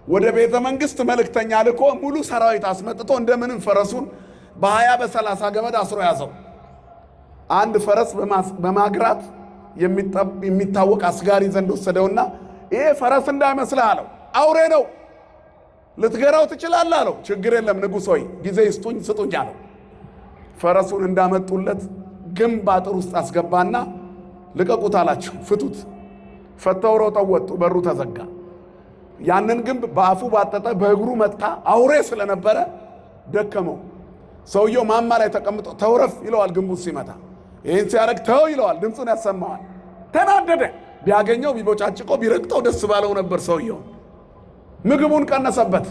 ወደ ቤተ መንግሥት መልእክተኛ ልኮ ሙሉ ሰራዊት አስመጥቶ እንደምንም ፈረሱን በ20 በ30 ገመድ አስሮ ያዘው። አንድ ፈረስ በማግራት የሚታወቅ አስጋሪ ዘንድ ወሰደውና ይሄ ፈረስ እንዳይመስልህ አለው፣ አውሬ ነው፣ ልትገራው ትችላለህ አለው። ችግር የለም ንጉሥ ሆይ ጊዜ ስጡኝ አለው። ፈረሱን እንዳመጡለት ግንብ አጥር ውስጥ አስገባና ልቀቁት አላቸው። ፍቱት። ፈተው ሮጠው ወጡ። በሩ ተዘጋ። ያንን ግንብ በአፉ ባጠጠ፣ በእግሩ መታ። አውሬ ስለነበረ ደከመው። ሰውየው ማማ ላይ ተቀምጦ ተውረፍ ይለዋል ግንቡ ሲመታ። ይህን ሲያደርግ ተው ይለዋል፣ ድምፁን ያሰማዋል። ተናደደ። ቢያገኘው ቢቦጫጭቆ ቢረግጠው ደስ ባለው ነበር። ሰውየው ምግቡን ቀነሰበት።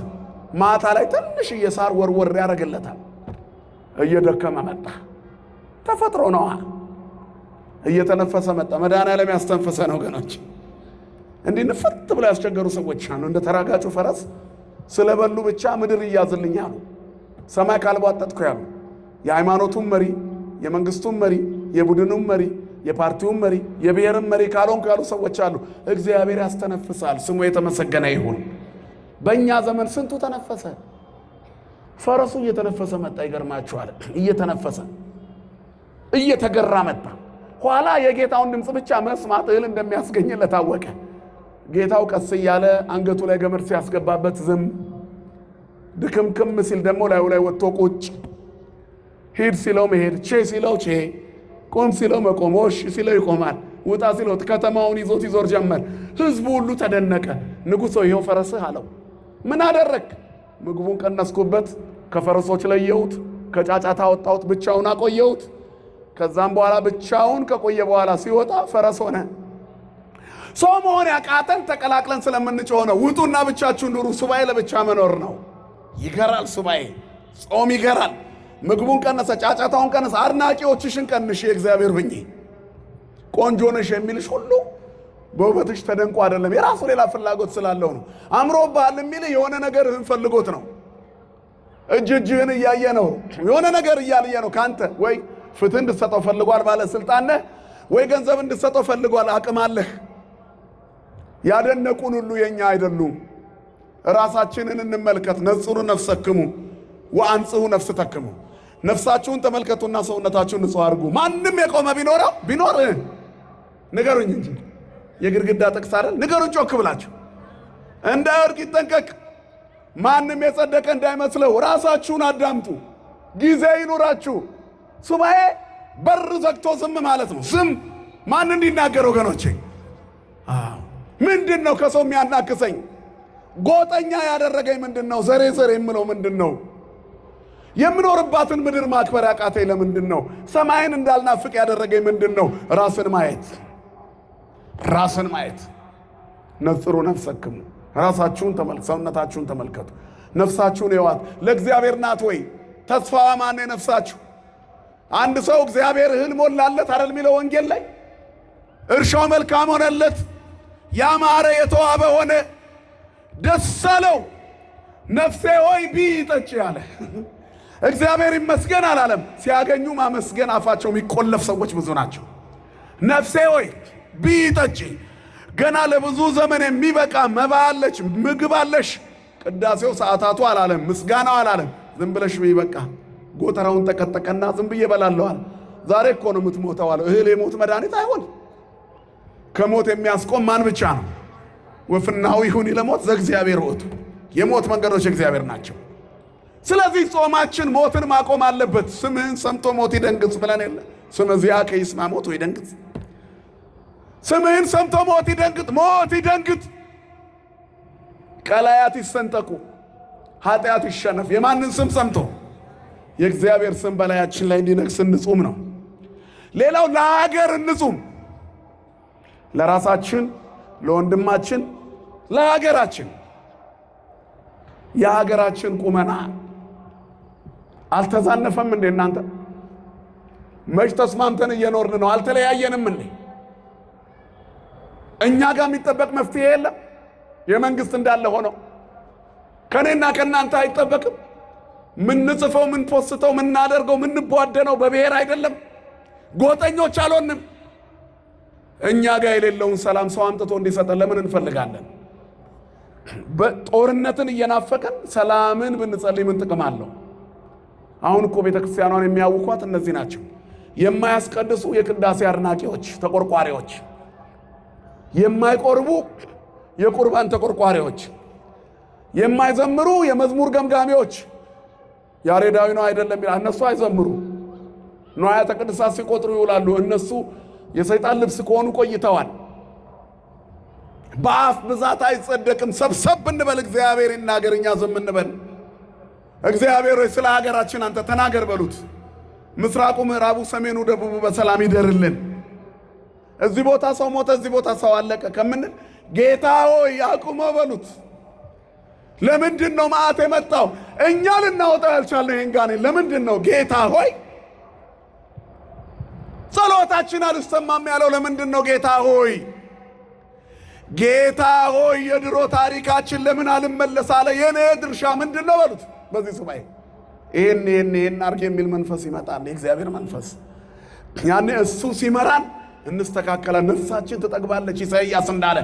ማታ ላይ ትንሽ እየሳር ወርወር ያደርግለታል። እየደከመ መጣ። ተፈጥሮ ነዋ። እየተነፈሰ መጣ። መድኃኒዓለም ያስተንፈሰ ነው ወገኖች። እንዲህ ንፍት ብለው ያስቸገሩ ሰዎች አሉ። እንደ ተራጋጩ ፈረስ ስለበሉ ብቻ ምድር እያዝልኝ አሉ። ሰማይ ካልቧጠጥኩ ያሉ። የሃይማኖቱም መሪ፣ የመንግስቱም መሪ፣ የቡድኑም መሪ፣ የፓርቲውም መሪ፣ የብሔርም መሪ ካልሆንኩ ያሉ ሰዎች አሉ። እግዚአብሔር ያስተነፍሳል። ስሙ የተመሰገነ ይሁን። በእኛ ዘመን ስንቱ ተነፈሰ። ፈረሱ እየተነፈሰ መጣ። ይገርማችኋል። እየተነፈሰ እየተገራ መጣ። ኋላ የጌታውን ድምፅ ብቻ መስማት እህል እንደሚያስገኝለት ታወቀ። ጌታው ቀስ እያለ አንገቱ ላይ ገመድ ሲያስገባበት ዝም፣ ድክምክም ሲል ደግሞ ላዩ ላይ ወጥቶ ቁጭ፣ ሂድ ሲለው መሄድ፣ ቼ ሲለው ቼ፣ ቁም ሲለው መቆም፣ ወሽ ሲለው ይቆማል፣ ውጣ ሲለው ከተማውን ይዞት ይዞር ጀመር። ህዝቡ ሁሉ ተደነቀ። ንጉሥ ሆይ ይኸው ፈረስህ አለው። ምን አደረግ? ምግቡን ቀነስኩበት፣ ከፈረሶች ለየሁት፣ ከጫጫታ አወጣሁት፣ ብቻውን አቆየሁት። ከዛም በኋላ ብቻውን ከቆየ በኋላ ሲወጣ ፈረስ ሆነ። ሰው መሆን ያቃተን ተቀላቅለን ስለምንጮህ ነው። ውጡና ብቻችሁን ኑሩ። ሱባኤ ለብቻ መኖር ነው። ይገራል። ሱባኤ ጾም ይገራል። ምግቡን ቀነሰ፣ ጫጫታውን ቀነሰ፣ አድናቂዎችሽን ቀንሽ። የእግዚአብሔር ሁኚ። ቆንጆ ነሽ የሚልሽ ሁሉ በውበትሽ ተደንቆ አይደለም፣ የራሱ ሌላ ፍላጎት ስላለው ነው። አምሮብሃል የሚል የሆነ ነገር ፈልጎት ነው። እጅህን እያየ ነው፣ የሆነ ነገር እያልየ ነው ካንተ። ወይ ፍትህ እንድትሰጠው ፈልጓል ባለስልጣን ነህ፣ ወይ ገንዘብ እንድትሰጠው ፈልጓል አቅም አለህ። ያደነቁን ሁሉ የኛ አይደሉም። ራሳችንን እንመልከት። ነጽሩ ነፍሰክሙ ወአንጽሁ ነፍስ ተክሙ። ነፍሳችሁን ተመልከቱና ሰውነታችሁን ንጹህ አድርጉ። ማንም የቆመ ቢኖር ንገሩኝ እንጂ የግድግዳ ጥቅስ አይደል? ንገሩኝ ጮክ ብላችሁ። እንዳይወድቅ ይጠንቀቅ። ማንም የጸደቀ እንዳይመስለው። ራሳችሁን አዳምጡ። ጊዜ ይኑራችሁ። ሱባኤ በር ዘግቶ ዝም ማለት ነው። ዝም ማን እንዲናገር ወገኖቼ? ምንድነው ከሰው የሚያናክሰኝ? ጎጠኛ ያደረገኝ ምንድነው? ዘሬ የምለው ምንድነው? የምኖርባትን ምድር ማክበር ያቃተኝ ለምንድነው? ሰማይን እንዳልናፍቅ ያደረገኝ ምንድነው? ራስን ማየት። ነጽሩ ነፍሰክሙ። ራሳችሁን ሰውነታችሁን ተመልከቱ። ነፍሳችሁን ይዋት ለእግዚአብሔር ናት ወይ? ተስፋዋ ማን ነው? ነፍሳችሁ። አንድ ሰው እግዚአብሔር እህል ሞላለት አይደል የሚለው ወንጌል ላይ? እርሻው መልካም ሆነለት፣ ያማረ የተዋበ ሆነ፣ ደስ አለው። ነፍሴ ሆይ ብዪ ጠጪ አለ። እግዚአብሔር ይመስገን አላለም። ሲያገኙ ማመስገን አፋቸው የሚቆለፍ ሰዎች ብዙ ናቸው። ነፍሴ ሆይ ብዪ ጠጪ፣ ገና ለብዙ ዘመን የሚበቃ መባ አለች፣ ምግብ አለሽ። ቅዳሴው ሰዓታቱ አላለም፣ ምስጋናው አላለም። ዝም ብለሽ ብዪ በቃ። ጎተራውን ጠቀጠቀና ዝም ብዬ እበላለዋል። ዛሬ እኮ ነው የምትሞተው አለው። እህል የሞት መድኃኒት አይሆን። ከሞት የሚያስቆም ማን ብቻ ነው? ወፍናው ይሁን ለሞት ዘእግዚአብሔር ውእቱ። የሞት መንገዶች እግዚአብሔር ናቸው። ስለዚህ ጾማችን ሞትን ማቆም አለበት። ስምህን ሰምቶ ሞት ይደንግጽ ብለን የለ? ስመ ዚአከ ይስማ ሞት ይደንግጽ። ስምህን ሰምቶ ሞት ይደንግጥ። ቀላያት ይሰንጠቁ፣ ኃጢአት ይሸነፍ። የማንን ስም ሰምቶ? የእግዚአብሔር ስም በላያችን ላይ እንዲነግስ እንጹም ነው። ሌላው ለሀገር እንጹም። ለራሳችን፣ ለወንድማችን፣ ለሀገራችን። የሀገራችን ቁመና አልተዛነፈም እንዴ እናንተ? መች ተስማምተን እየኖርን ነው? አልተለያየንም እንዴ? እኛ ጋር የሚጠበቅ መፍትሄ የለም? የመንግስት እንዳለ ሆነው ከኔና ከናንተ አይጠበቅም? ምንጽፈው፣ ምን ፖስተው፣ ምናደርገው፣ ምንቧደነው በብሔር አይደለም? ጎጠኞች አልሆንም። እኛ ጋር የሌለውን ሰላም ሰው አምጥቶ እንዲሰጠን ለምን እንፈልጋለን? ጦርነትን እየናፈቀን ሰላምን ብንጸልይ ምን ጥቅም አለው? አሁን እኮ ቤተክርስቲያኗን የሚያውኳት እነዚህ ናቸው። የማያስቀድሱ የቅዳሴ አድናቂዎች፣ ተቆርቋሪዎች፣ የማይቆርቡ የቁርባን ተቆርቋሪዎች፣ የማይዘምሩ የመዝሙር ገምጋሚዎች። ያሬዳዊ ነው አይደለም ይላል። እነሱ አይዘምሩ፣ ንዋያተ ቅድሳት ሲቆጥሩ ይውላሉ። እነሱ የሰይጣን ልብስ ከሆኑ ቆይተዋል። በአፍ ብዛት አይጸደቅም። ሰብሰብ እንበል፣ እግዚአብሔር ይናገር፣ እኛ ዝም እንበል። እግዚአብሔር ሆይ ስለ ሀገራችን አንተ ተናገር በሉት። ምስራቁ፣ ምዕራቡ፣ ሰሜኑ፣ ደቡቡ በሰላም ይደርልን። እዚህ ቦታ ሰው ሞተ፣ እዚህ ቦታ ሰው አለቀ ከምንል ጌታ ሆይ አቁመው በሉት። ለምንድን ነው መዓት የመጣው? እኛ ልናወጣው ያልቻልነው ይሄን ጋኔን ለምንድን ነው? ጌታ ሆይ ጸሎታችን አልሰማም ያለው ለምንድን ነው? ጌታ ሆይ የድሮ ታሪካችን ለምን አልመለስ አለ? የኔ ድርሻ ምንድን ነው በሉት። በዚህ ሱባኤ ይሄን አርግ የሚል መንፈስ ይመጣል፣ የእግዚአብሔር መንፈስ። ያኔ እሱ ሲመራን እንስተካከላለን፣ ነፍሳችን ትጠግባለች። ኢሳይያስ እንዳለ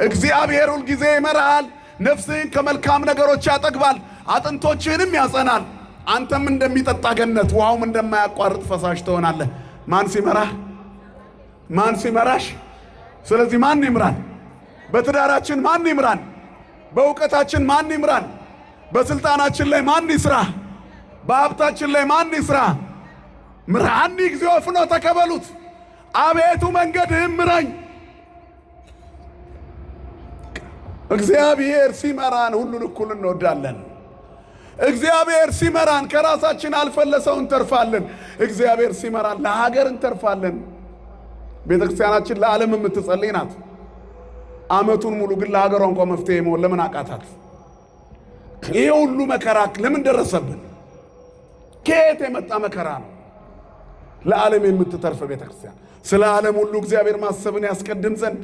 እግዚአብሔር ሁል ጊዜ ይመራሃል፣ ነፍስህን ከመልካም ነገሮች ያጠግባል፣ አጥንቶችህንም ያጸናል። አንተም እንደሚጠጣ ገነት፣ ውሃውም እንደማያቋርጥ ፈሳሽ ትሆናለህ። ማን ሲመራህ? ማን ሲመራሽ? ስለዚህ ማን ይምራን? በትዳራችን ማን ይምራን? በእውቀታችን ማን ይምራን? በስልጣናችን ላይ ማን ይስራ? በሀብታችን ላይ ማን ይስራ? ምራኒ እግዚኦ ፍኖተ ተቀበሉት። አቤቱ መንገድህን ምራኝ። እግዚአብሔር ሲመራን ሁሉን እኩል እንወዳለን። እግዚአብሔር ሲመራን ከራሳችን አልፈን ለሰው እንተርፋለን። እግዚአብሔር ሲመራን ለሀገር እንተርፋለን። ቤተክርስቲያናችን ለዓለም የምትጸልይ ናት። ዓመቱን ሙሉ ግን ለሀገሯ እንኳን መፍትሄ መሆን ለምን አቃታት? ይሄ ሁሉ መከራ ለምን ደረሰብን? ከየት የመጣ መከራ ነው? ለዓለም የምትተርፍ ቤተክርስቲያን። ስለ ዓለም ሁሉ እግዚአብሔር ማሰብን ያስቀድም ዘንድ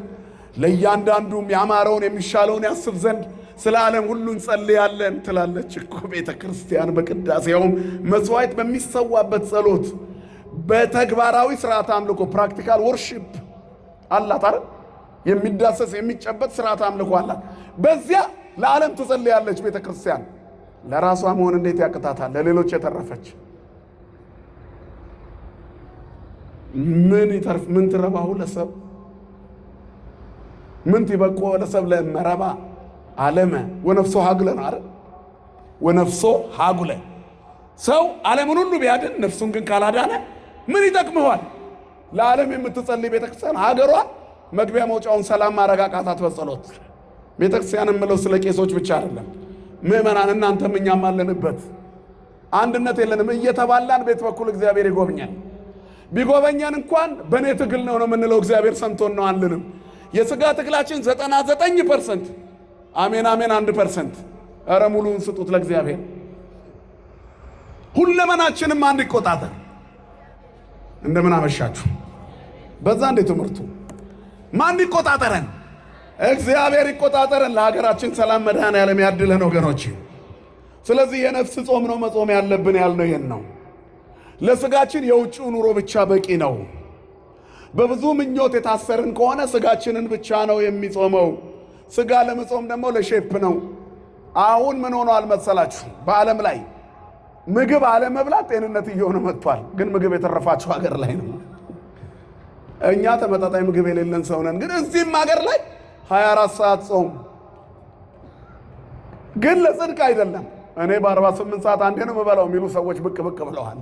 ለእያንዳንዱም ያማረውን የሚሻለውን ያስብ ዘንድ ስለ ዓለም ሁሉ እንጸልያለን ትላለች እኮ ቤተ ክርስቲያን። በቅዳሴውም መስዋዕት በሚሰዋበት ጸሎት በተግባራዊ ስርዓት አምልኮ ፕራክቲካል ወርሺፕ አላት አይደል? የሚዳሰስ የሚጨበጥ ስርዓት አምልኮ አላት። በዚያ ለዓለም ትጸልያለች ቤተ ክርስቲያን። ለራሷ መሆን እንዴት ያቅታታል? ለሌሎች የተረፈች ምን ትረባሁ ለሰብ ምን ትበቆ ለሰብ ለመረባ ዓለመ ወነፍሶ ሀጉለ ነው አይደል? ወነፍሶ ሀጉለ። ሰው ዓለምን ሁሉ ቢያድን ነፍሱን ግን ካላዳነ ምን ይጠቅመዋል? ለዓለም የምትጸልይ ቤተክርስቲያን ሀገሯን መግቢያ መውጫውን ሰላም ማረጋጋታት በጸሎት። ቤተክርስቲያን የምለው ስለ ቄሶች ብቻ አይደለም። ምእመናን እናንተም እኛም አለንበት። አንድነት የለንም እየተባላን ቤት በኩል እግዚአብሔር ይጎብኛል። ቢጎበኛን እንኳን በእኔ ትግል ነው የምንለው። እግዚአብሔር ሰምቶን ነው አንልንም። የሥጋ ትግላችን 99% አሜን አሜን 1%። ኧረ ሙሉውን ስጡት ለእግዚአብሔር። ሁለመናችንም አንድ ይቆጣጠር። እንደምን አመሻችሁ። በዛ እንደ ትምህርቱ ማን ይቆጣጠረን? እግዚአብሔር ይቆጣጠረን። ለሀገራችን ሰላም መድኃኔዓለም ያድለን ወገኖች። ስለዚህ የነፍስ ጾም ነው መጾም ያለብን ያልነው ይሄን ነው። ለሥጋችን የውጭው ኑሮ ብቻ በቂ ነው። በብዙ ምኞት የታሰርን ከሆነ ሥጋችንን ብቻ ነው የሚጾመው። ሥጋ ለመጾም ደግሞ ለሼፕ ነው። አሁን ምን ሆኗል መሰላችሁ? በዓለም ላይ ምግብ አለመብላት ጤንነት እየሆነ መጥቷል። ግን ምግብ የተረፋቸው ሀገር ላይ ነው። እኛ ተመጣጣኝ ምግብ የሌለን ሰው ነን። ግን እዚህም ሀገር ላይ 24 ሰዓት ጾም ግን ለጽድቅ አይደለም። እኔ በ48 ሰዓት አንዴ ነው የምበላው የሚሉ ሰዎች ብቅ ብቅ ብለዋል።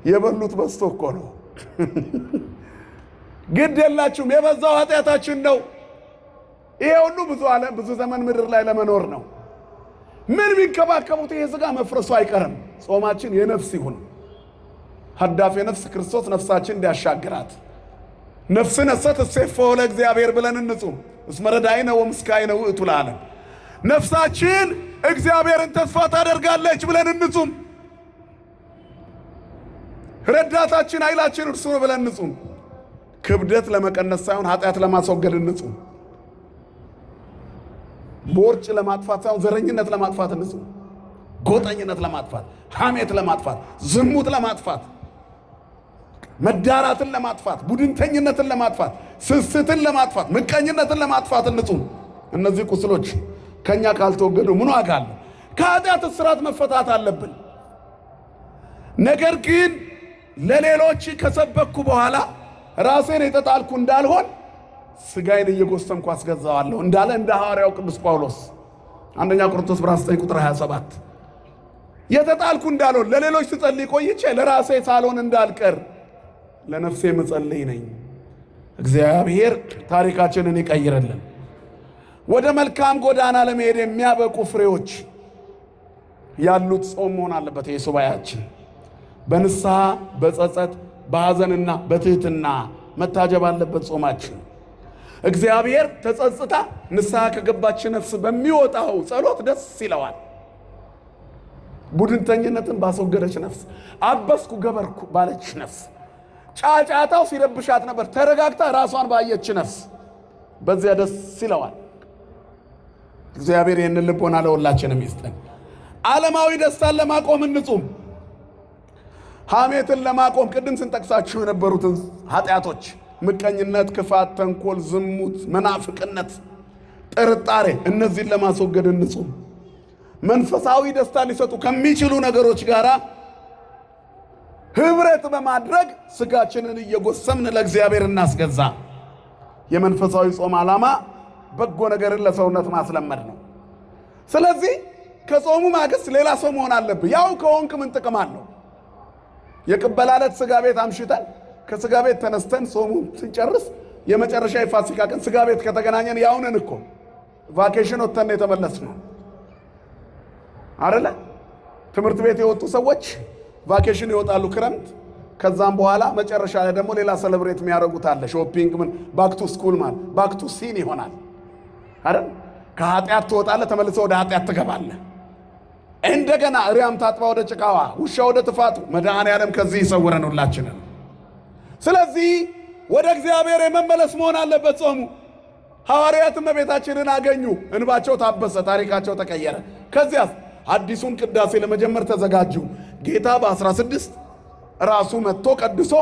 የበሉት በዝቶ እኮ ነው። ግድ የላችሁም፣ የበዛው ኃጢአታችን ነው። ይሄ ሁሉ ብዙ ዘመን ምድር ላይ ለመኖር ነው። ምን ቢንከባከቡት ይሄ ሥጋ መፍረሱ አይቀርም። ጾማችን የነፍስ ይሁን። ሀዳፊ ነፍስ ክርስቶስ ነፍሳችን እንዲያሻግራት ነፍስን እሰት እሴፎ ለእግዚአብሔር ብለን እንጹም። እስመ ረዳኢነ ወምስካኢነ ውእቱ ለዓለም። ነፍሳችን እግዚአብሔርን ተስፋ ታደርጋለች ብለን እንጹም። ረዳታችን ኃይላችን እርሱ ነው ብለን እንጹም። ክብደት ለመቀነስ ሳይሆን ኃጢአት ለማስወገድ እንጹም። ቦርጭ ለማጥፋት ሳይሆን ዘረኝነት ለማጥፋት እንጹም። ጎጠኝነት ለማጥፋት፣ ሐሜት ለማጥፋት፣ ዝሙት ለማጥፋት፣ መዳራትን ለማጥፋት፣ ቡድንተኝነትን ለማጥፋት፣ ስስትን ለማጥፋት፣ ምቀኝነትን ለማጥፋት እንጹም። እነዚህ ቁስሎች ከኛ ካልተወገዱ ምን ዋጋ አለ? ከኃጢአት እስራት መፈታት አለብን። ነገር ግን ለሌሎች ከሰበኩ በኋላ ራሴን የተጣልኩ እንዳልሆን ሥጋዬን እየጎሰምኩ አስገዛዋለሁ እንዳለ እንደ ሐዋርያው ቅዱስ ጳውሎስ አንደኛ ቆሮንቶስ ምዕራፍ 9 ቁጥር 27 የተጣልኩ እንዳልሆን ለሌሎች ስጸልይ ቆይቼ ለራሴ ሳልሆን እንዳልቀር ለነፍሴ መጸለይ ነኝ። እግዚአብሔር ታሪካችንን ይቀይርልን። ወደ መልካም ጎዳና ለመሄድ የሚያበቁ ፍሬዎች ያሉት ጾም መሆን አለበት። የሱባኤያችን በንስሐ በጸጸት በሐዘንና በትህትና መታጀብ አለበት ጾማችን። እግዚአብሔር ተጸጽታ ንስሐ ከገባች ነፍስ በሚወጣው ጸሎት ደስ ይለዋል። ቡድንተኝነትን ባስወገደች ነፍስ፣ አበስኩ ገበርኩ ባለች ነፍስ፣ ጫጫታው ሲረብሻት ነበር ተረጋግታ ራሷን ባየች ነፍስ በዚያ ደስ ይለዋል። እግዚአብሔር ይህንን ልቦና ለሁላችንም ይስጠን። ዓለማዊ ደስታን ለማቆም እንጹም። ሐሜትን ለማቆም ቅድም ስንጠቅሳችሁ የነበሩትን ኃጢአቶች ምቀኝነት፣ ክፋት፣ ተንኮል፣ ዝሙት፣ መናፍቅነት፣ ጥርጣሬ እነዚህን ለማስወገድ እንጹም። መንፈሳዊ ደስታ ሊሰጡ ከሚችሉ ነገሮች ጋር ህብረት በማድረግ ሥጋችንን እየጎሰምን ለእግዚአብሔር እናስገዛ። የመንፈሳዊ ጾም ዓላማ በጎ ነገርን ለሰውነት ማስለመድ ነው። ስለዚህ ከጾሙ ማግስት ሌላ ሰው መሆን አለብህ። ያው ከሆንክ ምን ጥቅም አለው? የቅበላ ዕለት ሥጋ ቤት አምሽተን ከሥጋ ቤት ተነስተን ጾሙ ስንጨርስ የመጨረሻ የፋሲካ ቀን ሥጋ ቤት ከተገናኘን ያውነን እኮ ቫኬሽን ወጥተን የተመለስነው አይደለ? ትምህርት ቤት የወጡ ሰዎች ቫኬሽን ይወጣሉ ክረምት። ከዛም በኋላ መጨረሻ ላይ ደግሞ ሌላ ሰለብሬት የሚያደርጉት አለ። ሾፒንግ ምን ባክ ቱ ስኩል ማለት ባክ ቱ ሲን ይሆናል አይደል? ከኃጢአት ትወጣለህ፣ ተመልሰህ ወደ ኃጢአት ትገባለህ። እንደገና እሪያም ታጥባ ወደ ጭቃዋ፣ ውሻ ወደ ትፋቱ። መድኃኔዓለም ከዚህ ይሰውረን ሁላችንን። ስለዚህ ወደ እግዚአብሔር የመመለስ መሆን አለበት ጾሙ። ሐዋርያት እመቤታችንን አገኙ። እንባቸው ታበሰ፣ ታሪካቸው ተቀየረ። ከዚያስ አዲሱን ቅዳሴ ለመጀመር ተዘጋጁ። ጌታ በ16 ራሱ መጥቶ ቀድሶ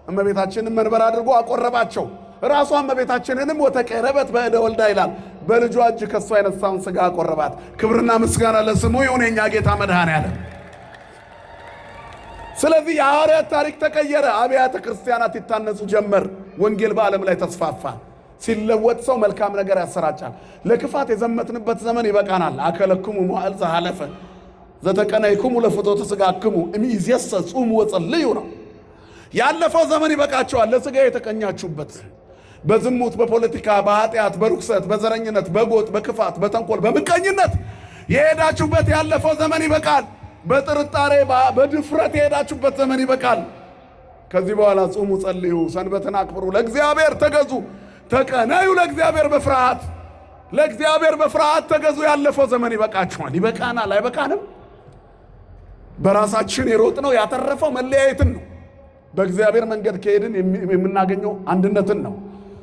እመቤታችንን መንበር አድርጎ አቆረባቸው። ራሷ እመቤታችንንም ወተቀረበት በእደ ወልዳ ይላል። በልጇ እጅ ከሷ የነሳውን ሥጋ አቆረባት። ክብርና ምስጋና ለስሙ ይሁን የኛ ጌታ መድኃኔዓለም። ስለዚህ የሐዋርያት ታሪክ ተቀየረ። አብያተ ክርስቲያናት ይታነጹ ጀመር። ወንጌል በዓለም ላይ ተስፋፋ። ሲለወጥ ሰው መልካም ነገር ያሰራጫል። ለክፋት የዘመትንበት ዘመን ይበቃናል። አከለክሙ መዋዕል ዘሐለፈ ዘተቀነይክሙ ለፍትወተ ሥጋክሙ እምይእዜሰ ጹሙ ወጸልዩ ነው። ያለፈው ዘመን ይበቃቸዋል። ለሥጋ የተቀኛችሁበት በዝሙት፣ በፖለቲካ፣ በኃጢአት፣ በርኩሰት፣ በዘረኝነት፣ በጎጥ፣ በክፋት፣ በተንኮል፣ በምቀኝነት የሄዳችሁበት ያለፈው ዘመን ይበቃል። በጥርጣሬ በድፍረት የሄዳችሁበት ዘመን ይበቃል። ከዚህ በኋላ ጹሙ፣ ጸልዩ፣ ሰንበትን አክብሩ፣ ለእግዚአብሔር ተገዙ፣ ተቀነዩ ለእግዚአብሔር በፍርሃት ለእግዚአብሔር በፍርሃት ተገዙ። ያለፈው ዘመን ይበቃችኋል። ይበቃናል። አይበቃንም? በራሳችን የሮጥነው ያተረፈው መለያየትን ነው። በእግዚአብሔር መንገድ ከሄድን የምናገኘው አንድነትን ነው።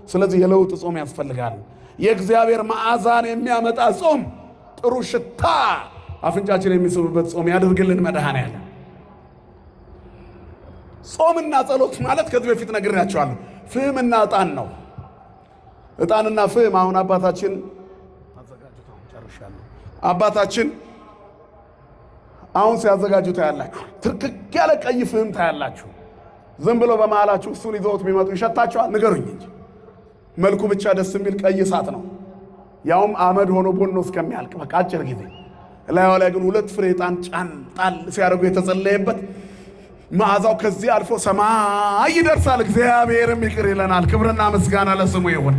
ስለዚህ የለውጥ ጾም ያስፈልጋል። የእግዚአብሔር መዓዛን የሚያመጣ ጾም፣ ጥሩ ሽታ አፍንጫችን የሚስብበት ጾም ያደርግልን መድኃኔዓለም። ጾምና ጸሎት ማለት ከዚህ በፊት ነግሬያቸዋለሁ፣ ፍህምና ዕጣን ነው። ዕጣንና ፍህም አሁን አባታችን አሁን ሲያዘጋጁ ታያላችሁ። ትርክክ ያለ ቀይ ፍህም ታያላችሁ። ዝም ብሎ በመሃላችሁ እሱን ይዘውት ቢመጡ ይሸታቸዋል? ንገሩኝ እንጂ መልኩ ብቻ ደስ የሚል ቀይ እሳት ነው። ያውም አመድ ሆኖ ቦኖ እስከሚያልቅ በቃ አጭር ጊዜ። ላይዋ ላይ ግን 2 ፍሬ ዕጣን ጫን ጣል ሲያደርጉ የተጸለየበት መዓዛው ከዚህ አልፎ ሰማይ ይደርሳል። እግዚአብሔርም ይቅር ይለናል። ክብርና ምስጋና ለስሙ ይሁን።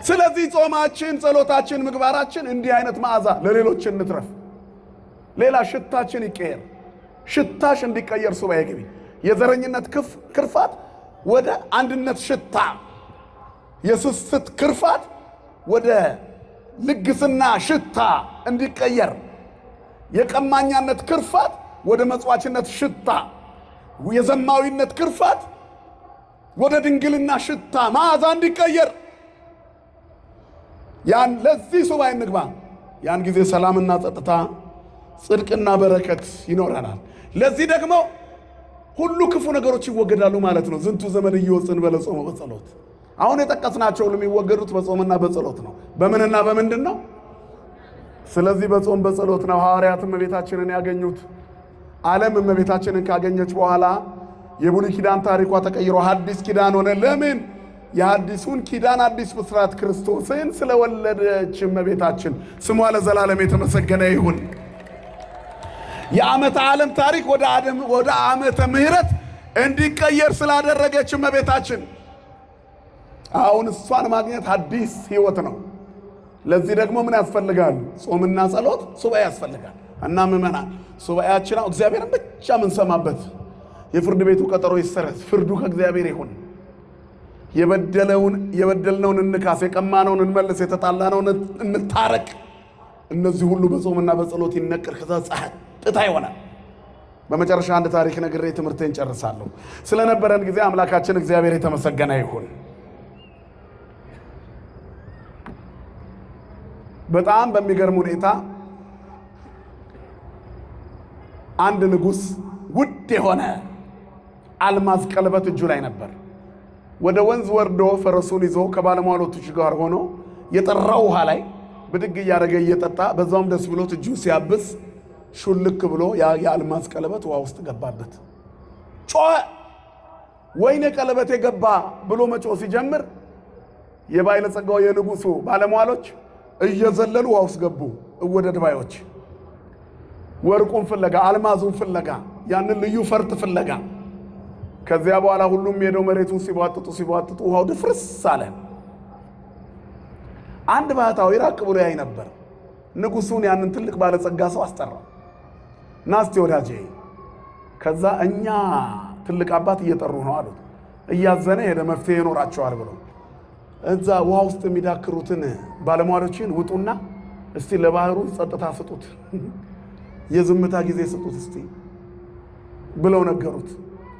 ስለዚህ ጾማችን፣ ጸሎታችን፣ ምግባራችን እንዲህ አይነት መዓዛ ለሌሎች እንትረፍ። ሌላ ሽታችን ይቀየር። ሽታሽ እንዲቀየር ሱባኤ ግቢ። የዘረኝነት ክርፋት ወደ አንድነት ሽታ፣ የስስት ክርፋት ወደ ልግስና ሽታ እንዲቀየር፣ የቀማኛነት ክርፋት ወደ መጽዋችነት ሽታ፣ የዘማዊነት ክርፋት ወደ ድንግልና ሽታ መዓዛ እንዲቀየር ያን ለዚህ ሱባኤ እንግባ። ያን ጊዜ ሰላምና ጸጥታ፣ ጽድቅና በረከት ይኖረናል። ለዚህ ደግሞ ሁሉ ክፉ ነገሮች ይወገዳሉ ማለት ነው። ዝንቱ ዘመን እየወፅን በለጾም በጸሎት። አሁን የጠቀስናቸው ሁሉ የሚወገዱት በጾምና በጸሎት ነው። በምንና በምንድን ነው? ስለዚህ በጾም በጸሎት ነው። ሐዋርያትም እመቤታችንን ያገኙት። ዓለም እመቤታችንን ካገኘች በኋላ የብሉይ ኪዳን ታሪኳ ተቀይሮ ሐዲስ ኪዳን ሆነ። ለምን? የሐዲሱን ኪዳን አዲስ ብስራት ክርስቶስን ስለወለደች እመቤታችን ስሟ ለዘላለም የተመሰገነ ይሁን። የዓመተ ዓለም ታሪክ ወደ ዓመተ ምሕረት እንዲቀየር ስላደረገች እመቤታችን አሁን እሷን ማግኘት አዲስ ሕይወት ነው። ለዚህ ደግሞ ምን ያስፈልጋል? ጾምና ጸሎት፣ ሱባኤ ያስፈልጋል። እና ምእመናን ሱባኤያችን እግዚአብሔርን ብቻ የምንሰማበት፣ የፍርድ ቤቱ ቀጠሮ ይሰረዝ፣ ፍርዱ ከእግዚአብሔር ይሁን፣ የበደልነውን እንካስ፣ የቀማነውን እንመልስ፣ የተጣላነውን እንታረቅ። እነዚህ ሁሉ በጾምና በጸሎት ይነቅር። ከዛ ጸጥታ ይሆናል። በመጨረሻ አንድ ታሪክ ነግሬ ትምህርቴን ጨርሳለሁ። ስለነበረን ጊዜ አምላካችን እግዚአብሔር የተመሰገነ ይሁን። በጣም በሚገርም ሁኔታ አንድ ንጉሥ ውድ የሆነ አልማዝ ቀለበት እጁ ላይ ነበር። ወደ ወንዝ ወርዶ ፈረሱን ይዞ ከባለሟሎቶቹ ጋር ሆኖ የጠራው ውሃ ላይ ብድግ እያደረገ እየጠጣ በዛውም ደስ ብሎት እጁ ሲያብስ ሹልክ ብሎ የአልማዝ ቀለበት ውሃ ውስጥ ገባበት። ጮኸ። ወይኔ ቀለበቴ ገባ ብሎ መጮህ ሲጀምር የባለጸጋው የንጉሱ ባለሟሎች እየዘለሉ ውሃ ውስጥ ገቡ። እወደድ ባዮች ወርቁን ፍለጋ፣ አልማዙን ፍለጋ፣ ያንን ልዩ ፈርጥ ፍለጋ። ከዚያ በኋላ ሁሉም ሄደው መሬቱን ሲቧጥጡ ውሃው ድፍርስ አለ። አንድ ባህታዊ ራቅ ብሎ ያይ ነበር። ንጉሱን ያንን ትልቅ ባለጸጋ ሰው አስጠራው። ናስቲ ወዳጄ፣ ከዛ እኛ ትልቅ አባት እየጠሩ ነው አሉት። እያዘነ ሄደ። መፍትሄ ይኖራቸዋል ብሎ እዛ ውሃ ውስጥ የሚዳክሩትን ባለሟሎችን ውጡና እስቲ ለባህሩ ጸጥታ ስጡት፣ የዝምታ ጊዜ ስጡት እስቲ ብለው ነገሩት።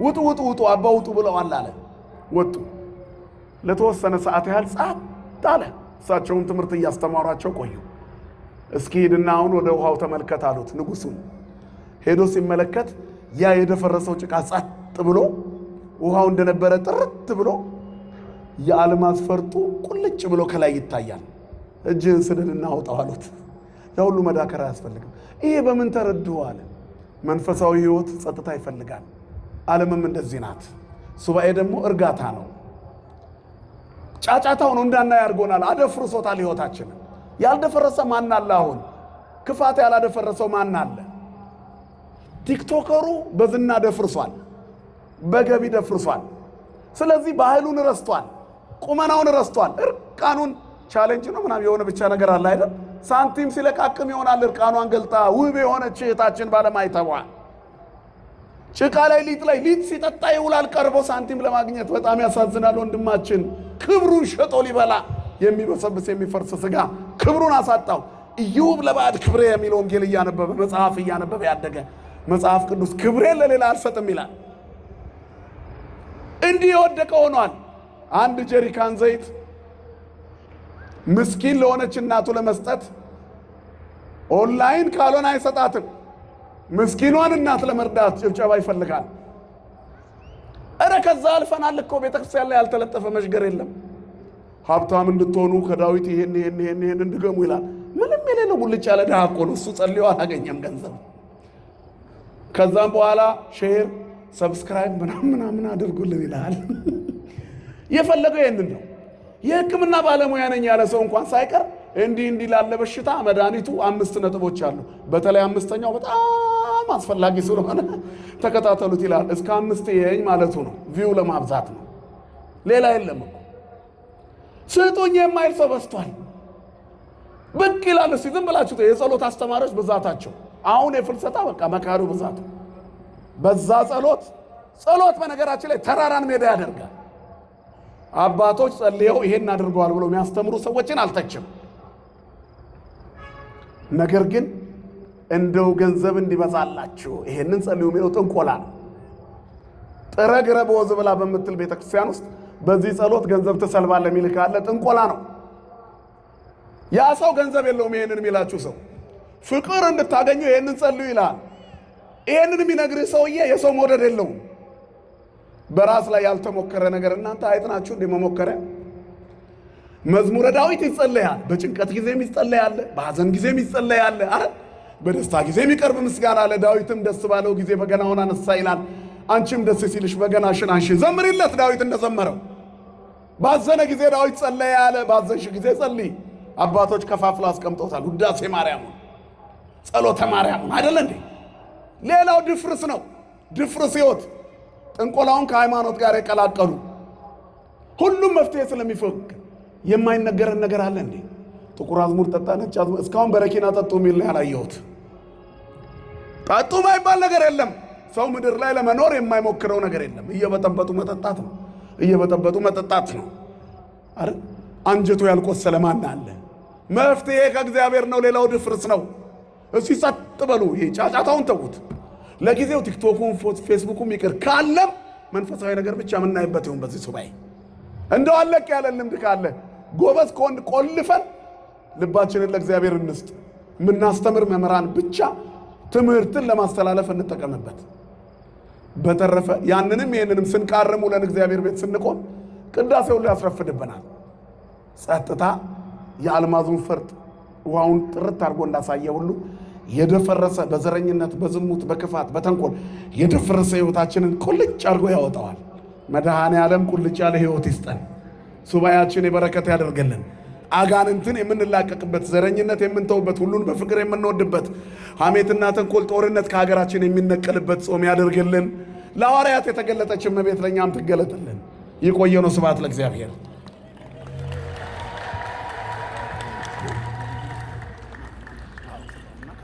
ውጡ ውጡ ውጡ አባ ውጡ ብለዋል አለ። ወጡ። ለተወሰነ ሰዓት ያህል ጸጥ አለ። እሳቸውን ትምህርት እያስተማሯቸው ቆዩ። እስኪ ሂድና አሁን ወደ ውሃው ተመልከት አሉት ንጉሡን። ሄዶ ሲመለከት ያ የደፈረሰው ጭቃ ጸጥ ብሎ ውሃው እንደነበረ ጥርት ብሎ የአልማዝ ፈርጡ ቁልጭ ብሎ ከላይ ይታያል። እጅህን ስደድና አውጣው አሉት። ያ ሁሉ መዳከር አያስፈልግም። ይሄ በምን ተረድሁ አለ። መንፈሳዊ ሕይወት ጸጥታ ይፈልጋል። ዓለምም እንደዚህ ናት። ሱባኤ ደግሞ እርጋታ ነው። ጫጫታው ነው እንዳናይ አድርጎናል። አደፍርሶታል ሕይወታችንን። ያልደፈረሰ ማን አለ? አሁን ክፋት ያላደፈረሰው ማን አለ? ቲክቶከሩ በዝና ደፍርሷል፣ በገቢ ደፍርሷል። ስለዚህ ባህሉን ረስቷል፣ ቁመናውን ረስቷል። እርቃኑን ቻሌንጅ ነው ምናምን የሆነ ብቻ ነገር አለ አይደል? ሳንቲም ሲለቃቅም ይሆናል እርቃኗን ገልጣ ውብ የሆነች እህታችን ባለማይተቧ ጭቃ ላይ ሊጥ ሲጠጣ ይውላል ቀርቦ ሳንቲም ለማግኘት። በጣም ያሳዝናል ወንድማችን። ክብሩን ሸጦ ሊበላ የሚበሰብስ የሚፈርስ ስጋ ክብሩን አሳጣው። ኢዮብ ለባዕድ ክብሬ የሚለው ወንጌል እያነበበ መጽሐፍ እያነበበ ያደገ መጽሐፍ ቅዱስ ክብሬን ለሌላ አልሰጥም ይላል። እንዲህ የወደቀ ሆኗል። አንድ ጀሪካን ዘይት ምስኪን ለሆነች እናቱ ለመስጠት ኦንላይን ካልሆነ አይሰጣትም። ምስኪኗን እናት ለመርዳት ጭብጨባ ይፈልጋል። እረ ከዛ አልፈናል እኮ ቤተክርስቲያን ላይ ያልተለጠፈ መሽገር የለም። ሀብታም እንድትሆኑ ከዳዊት ይሄን እንድገሙ ይላል። ምንም የሌለው ሙልጭ ያለ ድሃ እኮ ነው እሱ። ጸልዮ አላገኘም ገንዘብ። ከዛም በኋላ ሼር ሰብስክራይብ ምናምን አድርጉልን ይላል። የፈለገው ይሄንን ነው። የሕክምና ባለሙያ ነኝ ያለ ሰው እንኳን ሳይቀር እንዲህ ላለ በሽታ መድኃኒቱ 5 ነጥቦች አሉ። በተለይ 5ኛው በጣም አስፈላጊ ስለሆነ ተከታተሉት ይላል። እስከ 5 ይሄኝ ማለቱ ነው። ቪው ለማብዛት ነው። ሌላ የለም እኮ። ስጡኝ የማይል ሰው በዝቷል። ብቅ ይላል። እስኪ ዝም ብላችሁ የጸሎት አስተማሪዎች ብዛታቸው አሁን የፍልሰታ በቃ መካሪው ብዛት በዛ ጸሎት በነገራችን ላይ ተራራን ሜዳ ያደርጋል። አባቶች ጸልየው ይሄን አድርገዋል ብለው የሚያስተምሩ ሰዎችን አልተችም። ነገር ግን እንደው ገንዘብ እንዲበዛላችሁ ይሄንን ጸልዩ የሚለው ጥንቆላ ነው። ጥረግረ በወዝ ብላ በምትል ቤተክርስቲያን ውስጥ በዚህ ጸሎት ገንዘብ ትሰልባለህ የሚል ካለ ጥንቆላ ነው። ያ ሰው ገንዘብ የለውም። ይሄንን የሚላችሁ ሰው ፍቅር እንድታገኙ ይሄንን ጸልዩ ይላል። ይሄንን የሚነግርህ ሰውዬ የሰው መውደድ የለውም። በራስ ላይ ያልተሞከረ ነገር እናንተ አይጥናችሁ እንደ መሞከሪያ። መዝሙረ ዳዊት ይጸለያል። በጭንቀት ጊዜም ይጸለያል፣ በሐዘን ጊዜም ይጸለያል። በደስታ ጊዜ የሚቀርብ ምስጋና አለ። ዳዊትም ደስ ባለው ጊዜ በገናውን አነሳ ይላል። አንቺም ደስ ሲልሽ በገናሽን አንሺ፣ ዘምሪለት ዳዊት እንደዘመረው። ባዘነ ጊዜ ዳዊት ጸለየ አለ። ባዘንሽ ጊዜ ጸልይ። አባቶች ከፋፍለው አስቀምጠውታል። ውዳሴ ማርያም፣ ጸሎተ ማርያም አይደለ እንዴ? ሌላው ድፍርስ ነው። ድፍርስ ሕይወት ጥንቆላውን ከሃይማኖት ጋር የቀላቀሉ ሁሉም መፍትሄ ስለሚፈልግ የማይነገረን ነገር አለ እንዴ? ጥቁር አዝሙድ ጠጣ፣ ነጭ አዝሙድ እስካሁን በረኪና ጠጡ የሚል ያላየሁት። ጠጡ ማይባል ነገር የለም። ሰው ምድር ላይ ለመኖር የማይሞክረው ነገር የለም። እየበጠበጡ መጠጣት ነው። እየበጠበጡ መጠጣት ነው። አረ አንጀቱ ያልቆሰለ ማን አለ? መፍትሄ ከእግዚአብሔር ነው። ሌላው ድፍርስ ነው። እስኪ ጸጥ በሉ። ይሄ ጫጫታውን ተዉት። ለጊዜው ቲክቶኩን ፌስቡኩም ይቅር። ካለም መንፈሳዊ ነገር ብቻ የምናይበት ይሁን። በዚህ ሱባኤ እንደው አለቅ ያለ ልምድ ካለ ጎበዝ ከወንድ ቆልፈን ልባችንን ለእግዚአብሔር እንስጥ። የምናስተምር መምህራን ብቻ ትምህርትን ለማስተላለፍ እንጠቀምበት። በተረፈ ያንንም ይህንንም ስንቃርም ውለን እግዚአብሔር ቤት ስንቆም ቅዳሴውን ላይ ያስረፍድብናል። ጸጥታ የአልማዙን ፈርጥ ውሃውን ጥርት አድርጎ እንዳሳየ ሁሉ የደፈረሰ በዘረኝነት፣ በዝሙት፣ በክፋት፣ በተንኮል የደፈረሰ ሕይወታችንን ቁልጭ አድርጎ ያወጣዋል። መድኃኔ ዓለም ቁልጭ ያለ ሕይወት ይስጠን። ሱባኤያችን የበረከት ያደርገልን። አጋንንትን የምንላቀቅበት፣ ዘረኝነት የምንተውበት፣ ሁሉን በፍቅር የምንወድበት፣ ሐሜትና ተንኮል፣ ጦርነት ከሀገራችን የሚነቀልበት ጾም ያደርግልን። ለሐዋርያት የተገለጠች እመቤት ለእኛም ትገለጥልን። ይቆየነው። ስብሐት ለእግዚአብሔር።